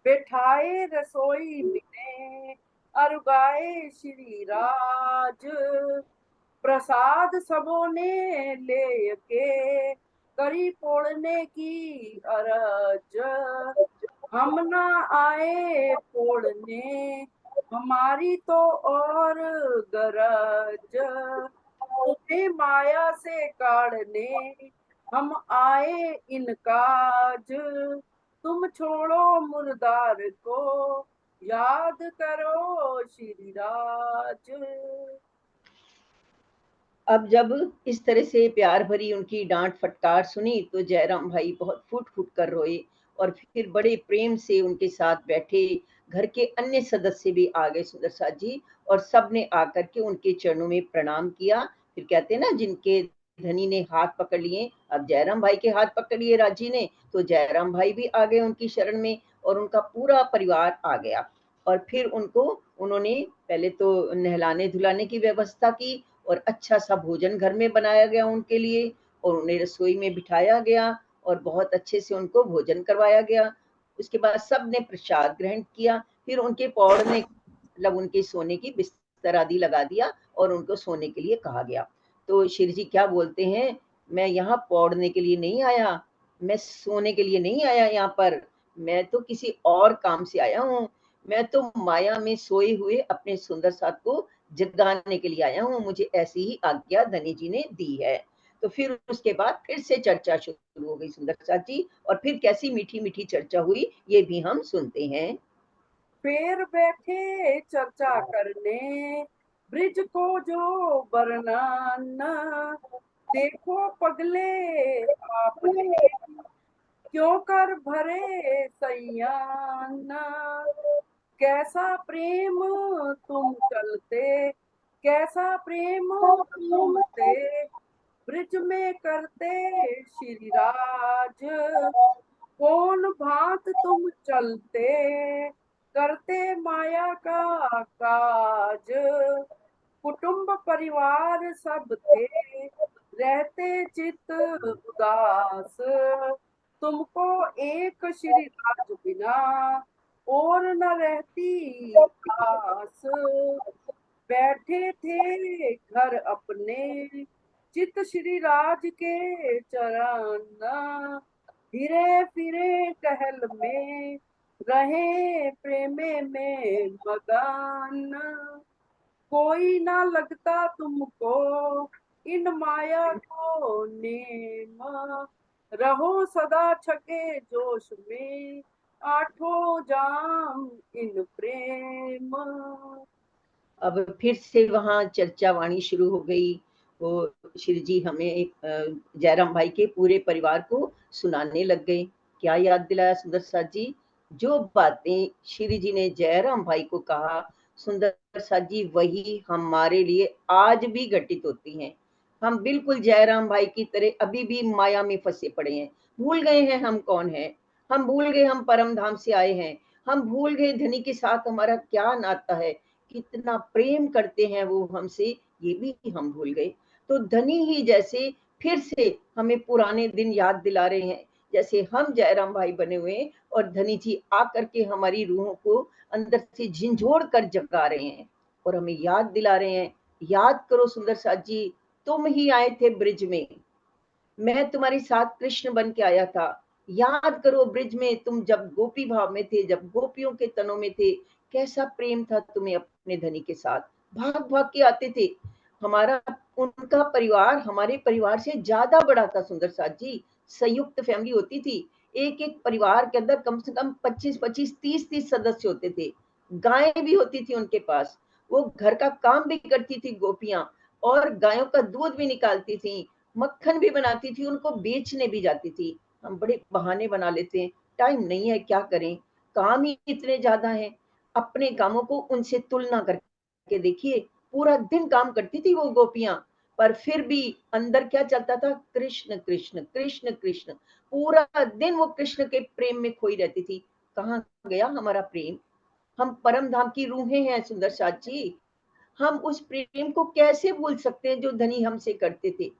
बैठाए रसोई में अरुगाए श्री राज। प्रसाद सबों ने ले के करी पोड़ने की अरज, हम ना आए पोड़ने हमारी तो और गरज। तुम्हें माया से काढ़ने हम आए इन काज, तुम छोड़ो मुर्दार को याद करो श्री राज। अब जब इस तरह से प्यार भरी उनकी डांट फटकार सुनी तो जयराम भाई बहुत फूट फूट कर रोए और फिर बड़े प्रेम से उनके साथ बैठे। घर के अन्य सदस्य भी आ गए सुंदर साथ जी, और सब ने आकर के उनके चरणों में प्रणाम किया। फिर कहते हैं ना, जिनके धनी ने हाथ पकड़ लिए, अब जयराम भाई के हाथ पकड़ लिए राजी ने, तो जयराम भाई भी आ गए उनकी शरण में और उनका पूरा परिवार आ गया। और फिर उनको उन्होंने पहले तो नहलाने धुलाने की व्यवस्था की और अच्छा सा भोजन घर में बनाया गया उनके लिए और उन्हें रसोई में बिठाया गया और बहुत अच्छे से उनको भोजन करवाया गया। उसके बाद सब ने प्रसाद ग्रहण किया। फिर उनके पौड़ने मतलब उनके सोने की बिस्तर आदि लगा दिया और उनको सोने के लिए कहा गया। तो श्री जी क्या बोलते हैं, मैं यहाँ पौड़ने के लिए नहीं आया, मैं सोने के लिए नहीं आया यहाँ पर, मैं तो किसी और काम से आया हूँ। मैं तो माया में सोए हुए अपने सुंदर साथ को जगाने के लिए आया हूँ, मुझे ऐसी ही आज्ञा धनी जी ने दी है। तो फिर उसके बाद फिर से चर्चा शुरू हो गई सुंदर साथ जी, और फिर कैसी मीठी मीठी चर्चा हुई ये भी हम सुनते हैं। फिर बैठे चर्चा करने ब्रिज को जो बरनाना, देखो पगले आपने क्यों कर भरे सैयाना। कैसा प्रेम तुम चलते, कैसा प्रेम तुमसे ब्रिज में करते श्री राज। कौन भांत तुम चलते करते माया का काज। कुटुंब परिवार सब थे रहते चित उदास, तुमको एक श्री राज बिना और न रहती आस। बैठे थे घर अपने चित श्री राज के चरण, फिरे फिरे टहल में रहे प्रेमे में मगन, कोई ना लगता तुमको इन माया को नेम, रहो सदा छके जोश में आठों जाम इन प्रेम। अब फिर से वहाँ चर्चा वाणी शुरू हो गई। वो श्री जी हमें जयराम भाई के पूरे परिवार को सुनाने लग गए। क्या याद दिलाया सुंदर साथ जी? जो बातें श्री जी ने जयराम भाई को कहा, सुंदर साथ जी वही हमारे लिए आज भी घटित होती हैं। हम बिल्कुल जयराम भाई की तरह अभी भी माया में फंसे पड़े हैं। भूल गए हैं हम कौन है, हम भूल गए हम परम धाम से आए हैं, हम भूल गए धनी के साथ हमारा क्या नाता है, कितना प्रेम करते हैं वो हमसे, ये भी हम भूल गए। तो धनी ही जैसे फिर से हमें पुराने दिन याद दिला रहे हैं, जैसे हम जयराम भाई बने हुए हैं और धनी जी आकर के हमारी रूहों को अंदर से झिंझोड़ कर जगा रहे हैं और हमें याद दिला रहे हैं। याद करो सुंदर साथ जी, तुम ही आए थे ब्रिज में, मैं तुम्हारे साथ कृष्ण बन के आया था। याद करो ब्रिज में तुम जब गोपी भाव में थे, जब गोपियों के तनों में थे, कैसा प्रेम था तुम्हें अपने धनी के साथ, भाग भाग के आते थे। हमारा उनका परिवार हमारे परिवार से ज्यादा बड़ा था सुंदर साथ जी। संयुक्त फैमिली होती थी, एक एक परिवार के अंदर कम से कम 25-25, 30-30 सदस्य होते थे। गायें भी होती थी उनके पास, वो घर का काम भी करती थी गोपियां, और गायों का दूध भी निकालती थी, मक्खन भी बनाती थी, उनको बेचने भी जाती थी। हम बड़े बहाने बना लेते हैं, टाइम नहीं है, क्या करें, काम ही इतने ज्यादा हैं। अपने कामों को उनसे तुलना करके देखिए, पूरा दिन काम करती थी वो गोपियां, पर फिर भी अंदर क्या चलता था, कृष्ण कृष्ण कृष्ण कृष्ण, पूरा दिन वो कृष्ण के प्रेम में खोई रहती थी। कहाँ गया हमारा प्रेम? हम परम धाम की रूहें हैं सुंदर साथ जी, हम उस प्रेम को कैसे भूल सकते हैं जो धनी हमसे करते थे।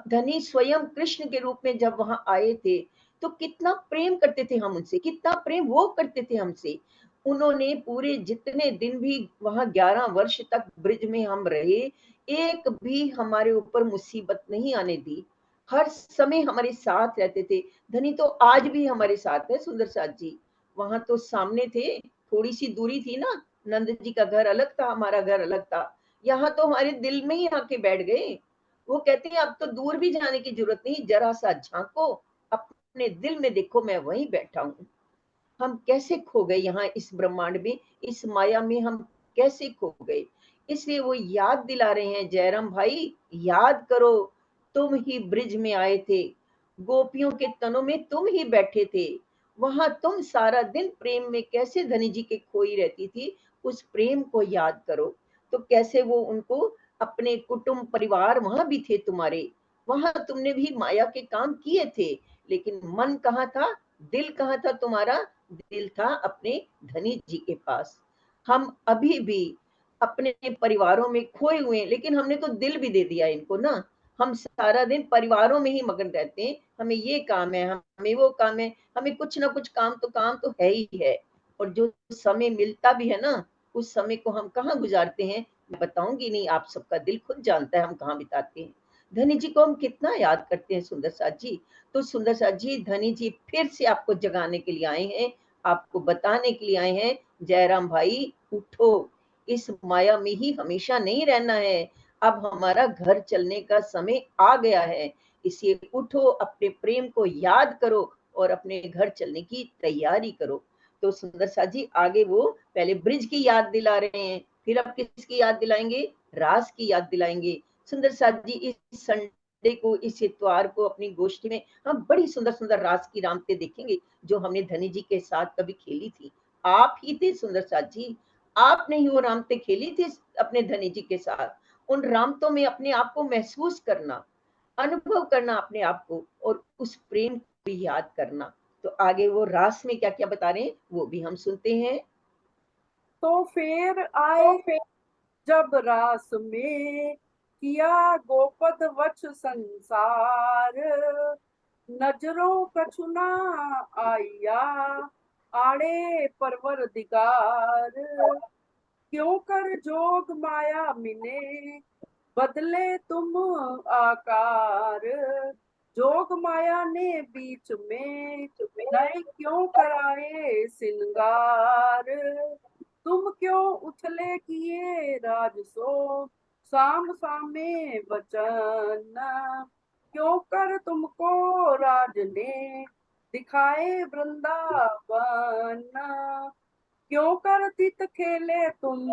धनी स्वयं कृष्ण के रूप में जब वहां आए थे तो कितना प्रेम करते थे हम उनसे, कितना प्रेम वो करते थे हमसे। उन्होंने पूरे जितने दिन भी वहां 11 वर्ष तक ब्रिज में हम रहे, एक भी हमारे ऊपर मुसीबत नहीं आने दी, हर समय हमारे साथ रहते थे। धनी तो आज भी हमारे साथ है सुंदर साथ जी। वहां तो सामने थे, थोड़ी सी दूरी थी ना, नंद जी का घर अलग था, हमारा घर अलग था। यहाँ तो हमारे दिल में ही आके बैठ गए। वो कहते हैं अब तो दूर भी जाने की जरूरत नहीं, जरा सा झांको अपने दिल में, देखो मैं वहीं बैठा हूँ। हम कैसे खो गए यहाँ इस ब्रह्मांड में, इस माया में हम कैसे खो गए। इसलिए वो याद दिला रहे हैं, जयराम भाई याद करो, तुम ही ब्रिज में आए थे, गोपियों के तनों में तुम ही बैठे थे, वहां तुम सारा दिन प्रेम में कैसे धनी जी के खोई रहती थी, उस प्रेम को याद करो। तो कैसे वो उनको, अपने कुटुंब परिवार वहां भी थे तुम्हारे, वहां तुमने भी माया के काम किए थे, लेकिन मन कहाँ था, दिल कहाँ था तुम्हारा, दिल था अपने धनी जी के पास। हम अभी भी अपने परिवारों में खोए हुए हैं, लेकिन हमने तो दिल भी दे दिया इनको ना। हम सारा दिन परिवारों में ही मगन रहते हैं, हमें ये काम है, हमें वो काम है, हमें कुछ ना कुछ काम तो है ही है। और जो समय मिलता भी है ना, उस समय को हम कहाँ गुजारते हैं, मैं बताऊंगी नहीं, आप सबका दिल खुद जानता है हम कहाँ बिताते हैं। धनी जी को हम कितना याद करते हैं सुंदर साथ जी। तो सुंदर साथ जी, धनी जी फिर से आपको जगाने के लिए आए हैं, आपको बताने के लिए आए हैं, जयराम भाई उठो, इस माया में ही हमेशा नहीं रहना है, अब हमारा घर चलने का समय आ गया है। इसलिए उठो, अपने प्रेम को याद करो और अपने घर चलने की तैयारी करो। तो सुंदर साथ जी आगे वो पहले ब्रिज की याद दिला रहे हैं, फिर अब किसकी याद दिलाएंगे, रास की याद दिलाएंगे। सुंदर साथ जी इस संडे को, इस इतवार को अपनी गोष्ठी में हम बड़ी सुंदर सुंदर रास की रामते देखेंगे, जो हमने धनी जी के साथ कभी खेली थी। आप ही थे सुंदर साथ जी, आपने ही वो रामते खेली थी अपने धनी जी के साथ। उन रामतों में अपने आप को महसूस करना, अनुभव करना अपने आप को, और उस प्रेम को भी याद करना। तो आगे वो रास में क्या क्या बता रहे हैं वो भी हम सुनते हैं। तो फिर आए जब रास में किया गोपद वच संसार, नजरों कछु ना आया आड़े परवर दिगार, क्यों कर जोग माया मिने बदले तुम आकार, जोग माया ने बीच में नए क्यों कराए सिंगार। तुम क्यों उछले किए राजसो साम सामे वचन। क्यों कर तुमको राज ने दिखाए वृंदावन। क्यों कर तित खेले तुम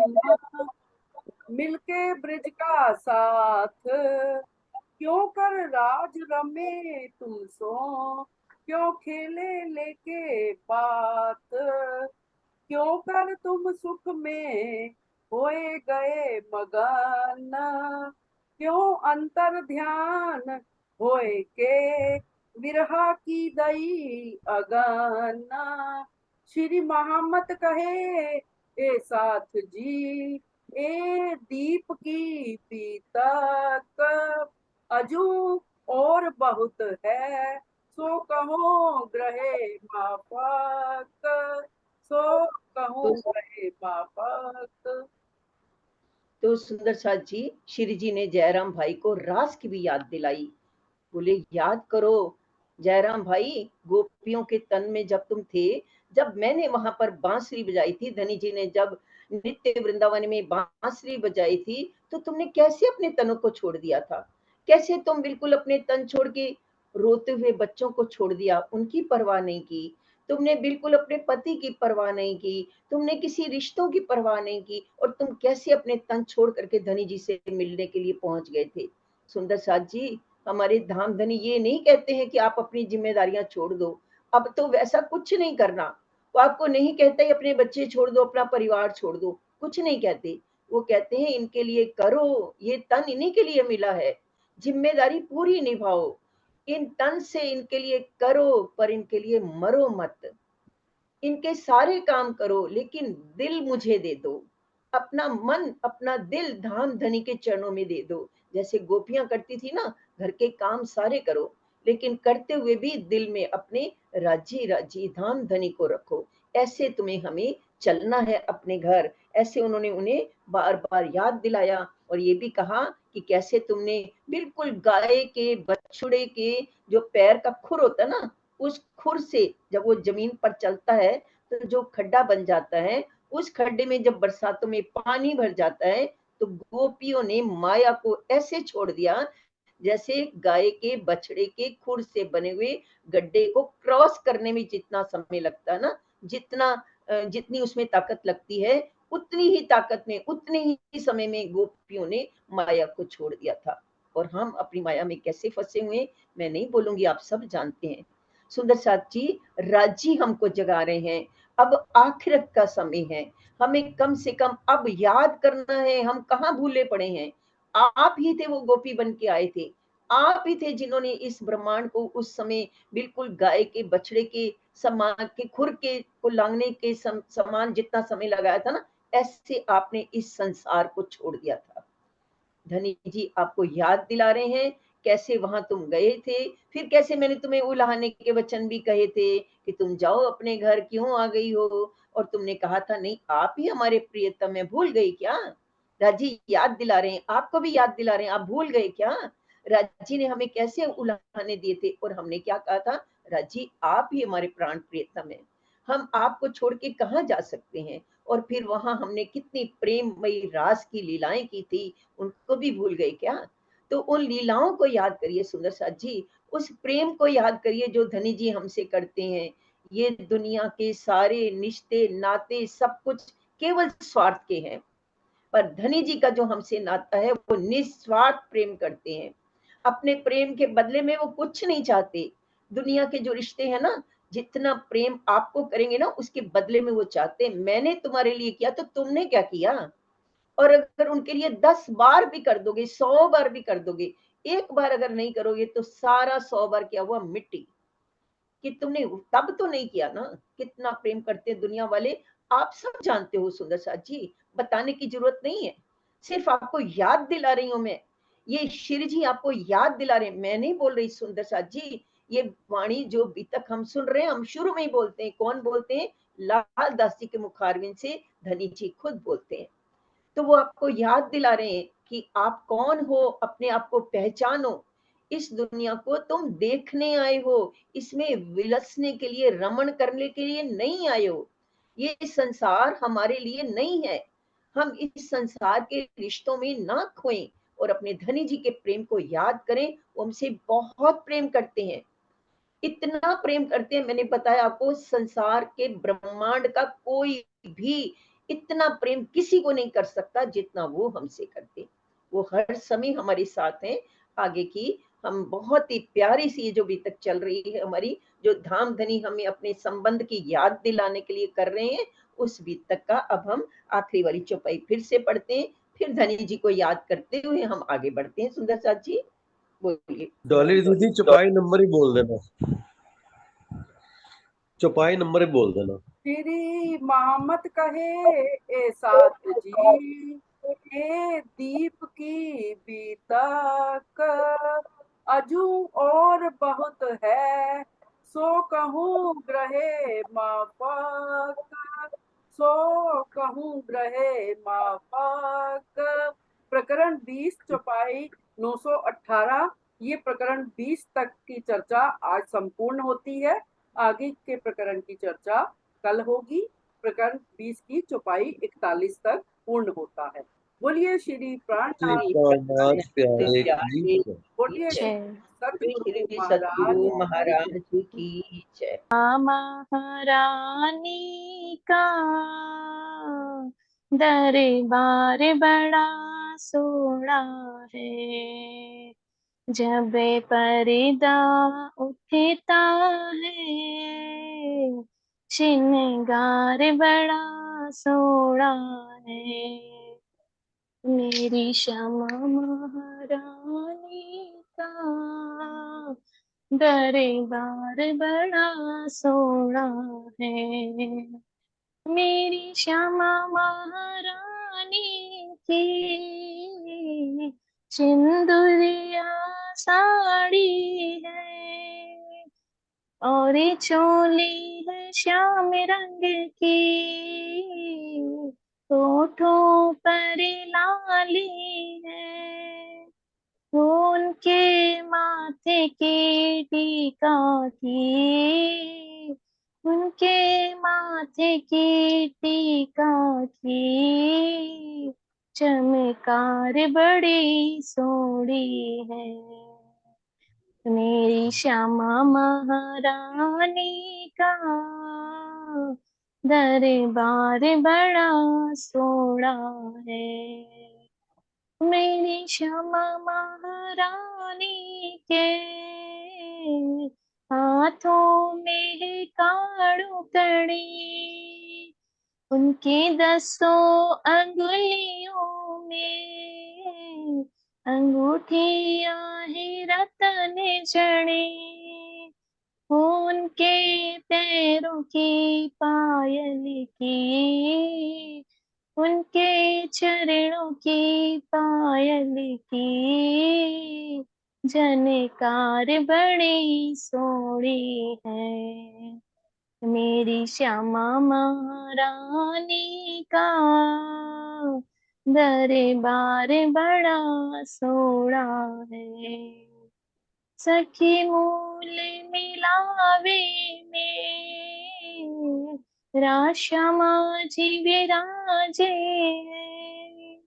मिलके ब्रिज का साथ। क्यों कर राज रमे तुम सो क्यों खेले लेके बात। क्यों कर तुम सुख में होए गए मगन। क्यों अंतर ध्यान होए के विरहा की दई अगन। श्री महामत कहे ए साथ जी ए दीप की पीतक। अजू और बहुत है सो कहो ग्रहे माफक। सो कहो तो, ग्रहे माफक। तो सुंदर साथ जी, श्री जी ने जयराम भाई को रास की भी याद दिलाई। बोले याद करो जयराम भाई, गोपियों के तन में जब तुम थे, जब मैंने वहां पर बांसुरी बजाई थी, धनी जी ने जब नित्य वृंदावन में बांसुरी बजाई थी, तो तुमने कैसे अपने तनों को छोड़ दिया था। कैसे तुम बिल्कुल अपने तन छोड़ के रोते हुए बच्चों को छोड़ दिया, उनकी परवाह नहीं की। तुमने बिल्कुल अपने पति की परवाह नहीं की, तुमने किसी रिश्तों की परवाह नहीं की, और तुम कैसे अपने तन छोड़ करके धनी जी से मिलने के लिए पहुंच गए थे। सुंदर साथ जी, हमारे धाम धनी ये नहीं कहते हैं कि आप अपनी जिम्मेदारियां छोड़ दो, अब तो वैसा कुछ नहीं करना। वो आपको नहीं कहते अपने बच्चे छोड़ दो, अपना परिवार छोड़ दो, कुछ नहीं कहते। वो कहते हैं इनके लिए करो, ये तन इन्हीं के लिए मिला है, जिम्मेदारी पूरी निभाओ, इन तन से इनके लिए करो, पर इनके लिए मरो मत। इनके सारे काम करो, लेकिन दिल मुझे दे दो, अपना मन अपना दिल धाम धनी के चरणों में दे दो। जैसे गोपियां करती थी ना, घर के काम सारे करो, लेकिन करते हुए भी दिल में अपने राजी राजी धाम धनी को रखो। ऐसे तुम्हें हमें चलना है अपने घर। ऐसे उन्होंने उन्हें बार बार याद दिलाया, और ये भी कहा कि कैसे तुमने बिल्कुल गाय के बछड़े के जो पैर का खुर होता है ना, उस खुर से जब वो जमीन पर चलता है तो जो खड्डा बन जाता है, उस खड्डे में जब बरसातों में पानी भर जाता है, तो गोपियों ने माया को ऐसे छोड़ दिया जैसे गाय के बछड़े के खुर से बने हुए गड्ढे को क्रॉस करने में जितना समय लगता है ना, जितनी उसमें ताकत लगती है, उतनी ही ताकत में उतने ही समय में गोपियों ने माया को छोड़ दिया था। और हम अपनी माया में कैसे फंसे हुए, मैं नहीं बोलूंगी, आप सब जानते हैं। सुंदर साथ जी, राजी हमको जगा रहे हैं। अब आखिरत का समय है, हमें कम से कम अब याद करना है, हम कहाँ भूले पड़े हैं। आप ही थे वो गोपी बन के आए थे, आप ही थे जिन्होंने इस ब्रह्मांड को उस समय बिल्कुल गाय के बछड़े के समान के खुर के को लांगने के समान जितना समय लगाया था ना, ऐसे आपने इस संसार को छोड़ दिया था। धनी जी आपको याद दिला रहे हैं कैसे वहां तुम गए थे, फिर कैसे मैंने तुम्हें उलाहने के वचन भी कहे थे कि तुम जाओ अपने घर, क्यों आ गई हो। और तुमने कहा था नहीं आप ही हमारे प्रियतम है, भूल गई क्या। राजी याद दिला रहे हैं, आपको भी याद दिला रहे हैं, आप भूल गए क्या। राजी ने हमें कैसे उलाहने दिए थे, और हमने क्या कहा था, राजी आप ही हमारे प्राण प्रियतम है, हम आपको छोड़ के कहाँ जा सकते हैं। और फिर वहां हमने कितनी प्रेममयी रास की लीलाएं की थी, उनको भी भूल गए क्या। तो उन लीलाओं को याद करिए सुंदर साथ जी, उस प्रेम को याद करिए जो धनी जी हमसे करते हैं। ये दुनिया के सारे रिश्ते नाते सब कुछ केवल स्वार्थ के हैं, पर धनी जी का जो हमसे नाता है वो निस्वार्थ प्रेम करते हैं। अपने प्रेम के बदले में वो कुछ नहीं चाहते। दुनिया के जो रिश्ते हैं ना, जितना प्रेम आपको करेंगे ना, उसके बदले में वो चाहते हैं मैंने तुम्हारे लिए किया तो तुमने क्या किया। और अगर उनके लिए 10 बार भी कर दोगे, 100 बार भी कर दोगे, एक बार अगर नहीं करोगे तो सारा 100 बार किया हुआ मिट्टी, कि तुमने तब तो नहीं किया ना। कितना प्रेम करते हैं दुनिया वाले, आप सब जानते हो सुंदर साथ जी, बताने की जरूरत नहीं है, सिर्फ आपको याद दिला रही हूं मैं। ये श्री जी आपको याद दिला रहे हैं, मैं नहीं बोल रही सुंदर साथ जी। ये वाणी जो अभी तक हम सुन रहे हैं, हम शुरू में ही बोलते हैं, कौन बोलते हैं, लाल दास जी के मुखारविंद से धनी जी खुद बोलते हैं। तो वो आपको याद दिला रहे हैं कि आप कौन हो, अपने आप को पहचानो। इस दुनिया को तुम देखने आए हो, इसमें विलसने के लिए, रमण करने के लिए नहीं आए हो। ये संसार हमारे लिए नहीं है। हम इस संसार के रिश्तों में ना खोएं और अपने धनी जी के प्रेम को याद करें। वो हमसे बहुत प्रेम करते हैं, इतना प्रेम करते हैं, मैंने बताया आपको, संसार के ब्रह्मांड का कोई भी इतना प्रेम किसी को नहीं कर सकता जितना वो हमसे करते। वो हर समय हमारे साथ हैं। आगे की हम बहुत ही प्यारी सी, जो भी तक चल रही है हमारी, जो धाम धनी हमें अपने संबंध की याद दिलाने के लिए कर रहे हैं, उस बीत तक का अब हम आखिरी वाली चौपाई फिर से पढ़ते हैं, फिर धनी जी को याद करते हुए हम आगे बढ़ते हैं। सुंदर साथ जी बोलिए। डॉली दीदी चौपाई नंबर ही बोल देना, चौपाई नंबर ही बोल देना। श्री मोहम्मद कहे ए साथ जी, ए दीप की बीतक, अजू और बहुत है, सो कहूँ ग्रहे माफक, सो कहूँ ग्रहे माफक। प्रकरण 20 चौपाई 918। ये प्रकरण 20 तक की चर्चा आज संपूर्ण होती है। आगे के प्रकरण की चर्चा कल होगी। प्रकरण 20 की चौपाई 41 तक पूर्ण होता है। बोलिए श्री प्राणनाथ प्यारे की बोलिए जय। सतगुरु श्री महाराज सतगुरु महाराज की जय। महारानी का दरबार बड़ा सोना है, जब पर्दा उठता है, श्रृंगार बड़ा सोना है। मेरी श्यामा महारानी का दरबार बड़ा सोना है। मेरी श्यामा महारानी की सिंदूरिया साड़ी है, और ये चोली है श्याम रंग की, होठों पर लाली है, उनके माथे की टीका की, उनके माथे की टीका की चमकार बड़ी सोड़ी है। मेरी श्यामा महारानी का दरबार बड़ा सोना है। मेरी श्यामा महारानी के हाथों में है काड़ू कड़ी, उनकी 10 अंगुलियों में अंगूठियां है रतन जड़ी, उनके पैरों की पायल की, उनके चरणों की पायल की झनकार बड़ी सोड़ी है। मेरी श्यामा महारानी का दरबार बड़ा सोना है। सखी मूल मिलावे में राश्यामा जी विराजे हैं,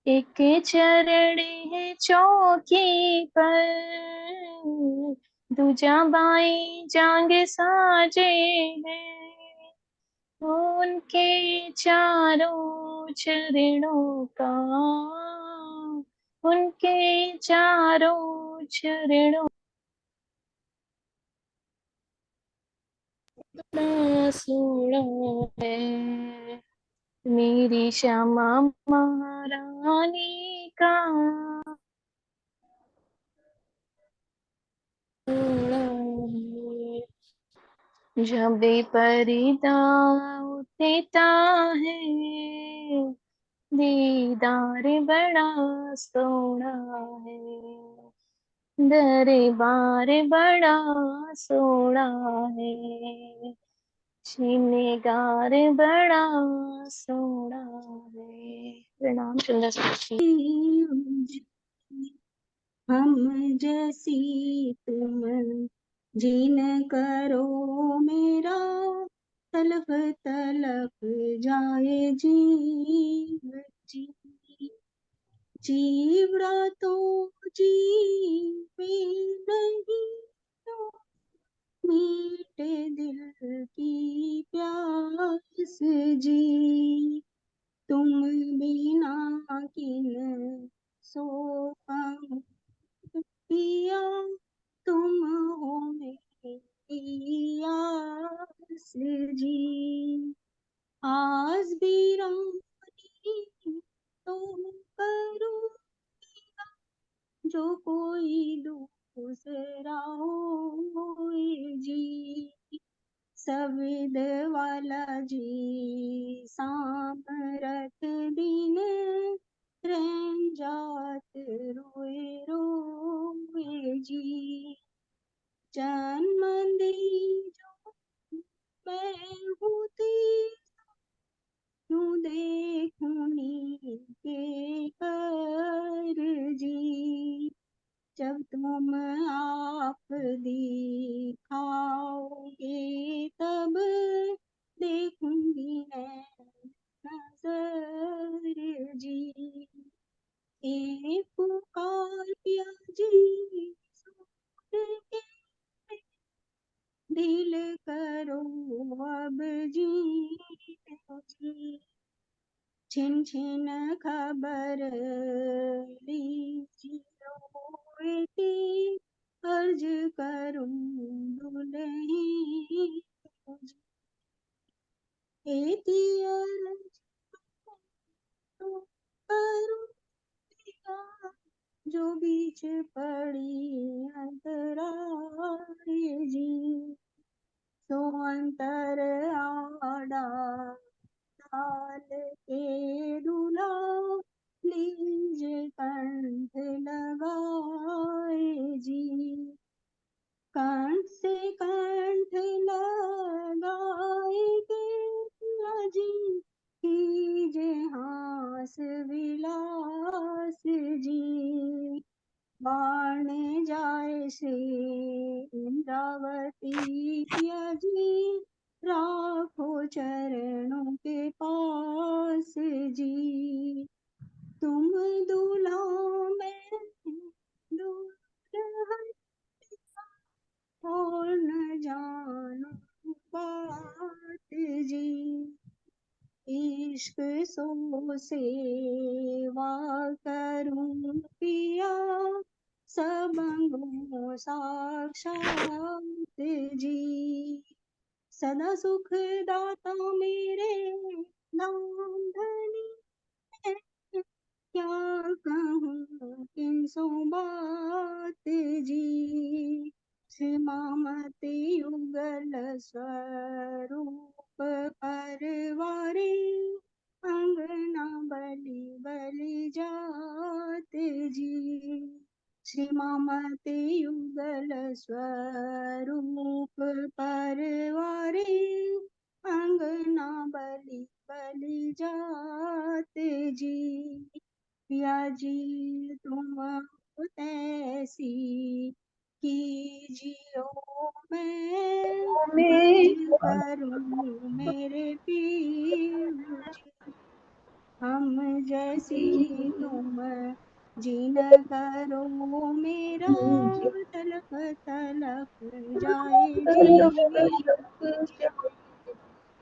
एक चरण है चौकी पर, दूजा बाई जांग साजे हैं, उनके चारों चरणों का, उनके चारों चरणों सोना है। मेरी श्यामा महारानी का जब पर्दा उठता है, दीदार बड़ा सोना है, दरबार बड़ा सोना है, श्रृंगार बड़ा सोना है। प्रणाम सुंदर साथी। हम जैसी तुम जीन करो मेरा, तलफ तलफ जाए जीव जी। जीवड़ा तो जीवे नहीं, तो मीठे दिल की प्यास जी। तुम बिना किन सो पाऊं पिया, तुम हो मेरी आस जी। आज भी रानी तो करूं जो कोई दूसरा होए जी। सविद वाला जी सामरत दिन, रैन जात रोए रोए जी। जन्म दी जो मैं होती, यूं देखूंगी के कर जी। जब तुम आप दिखाओगे तब देखूंगी मैं नजर जी। एक पुकार पिया जी सुन के, दिल करो अब जी जी। छिन छिन खबर लीजिए अर्ज करूं दुल्हन एती अर्ज करूं जो बीच पड़ी अंतराल जी। सो अंतर आड़ा ताल के दूल्हा, लीजे कंठ लगाए जी। कंठ से कंठ लगाए के जी, कीजे हास विलास जी। बाण जाए से इंद्रावती पिया जी, राखो चरणों के पास जी। तुम दूल्हा मैं दुल्हन, और न जानो बात जी। इश्क सो सेवा करूं पिया, सबंगों साक्षात जी। सदा सुख दाता मेरे नाम धनी, क्या कहूँ किन सो बात जी। श्रीमामति युगल स्वरूप परवारी, अंगना बलि बलि जात जी। श्रीमामति युगल स्वरूप परवारी, अंगना बलि बलि जात जी। पिया जी तुम तैसी कीजियो मैं अर्ज करूं मेरे पीर जी। हम जैसी तुम जीन करो मेरा, तलफ तलफ जाए जी।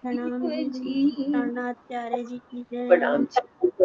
प्रणाम जी, जी प्राणात प्यारे जी की जय। प्रणाम।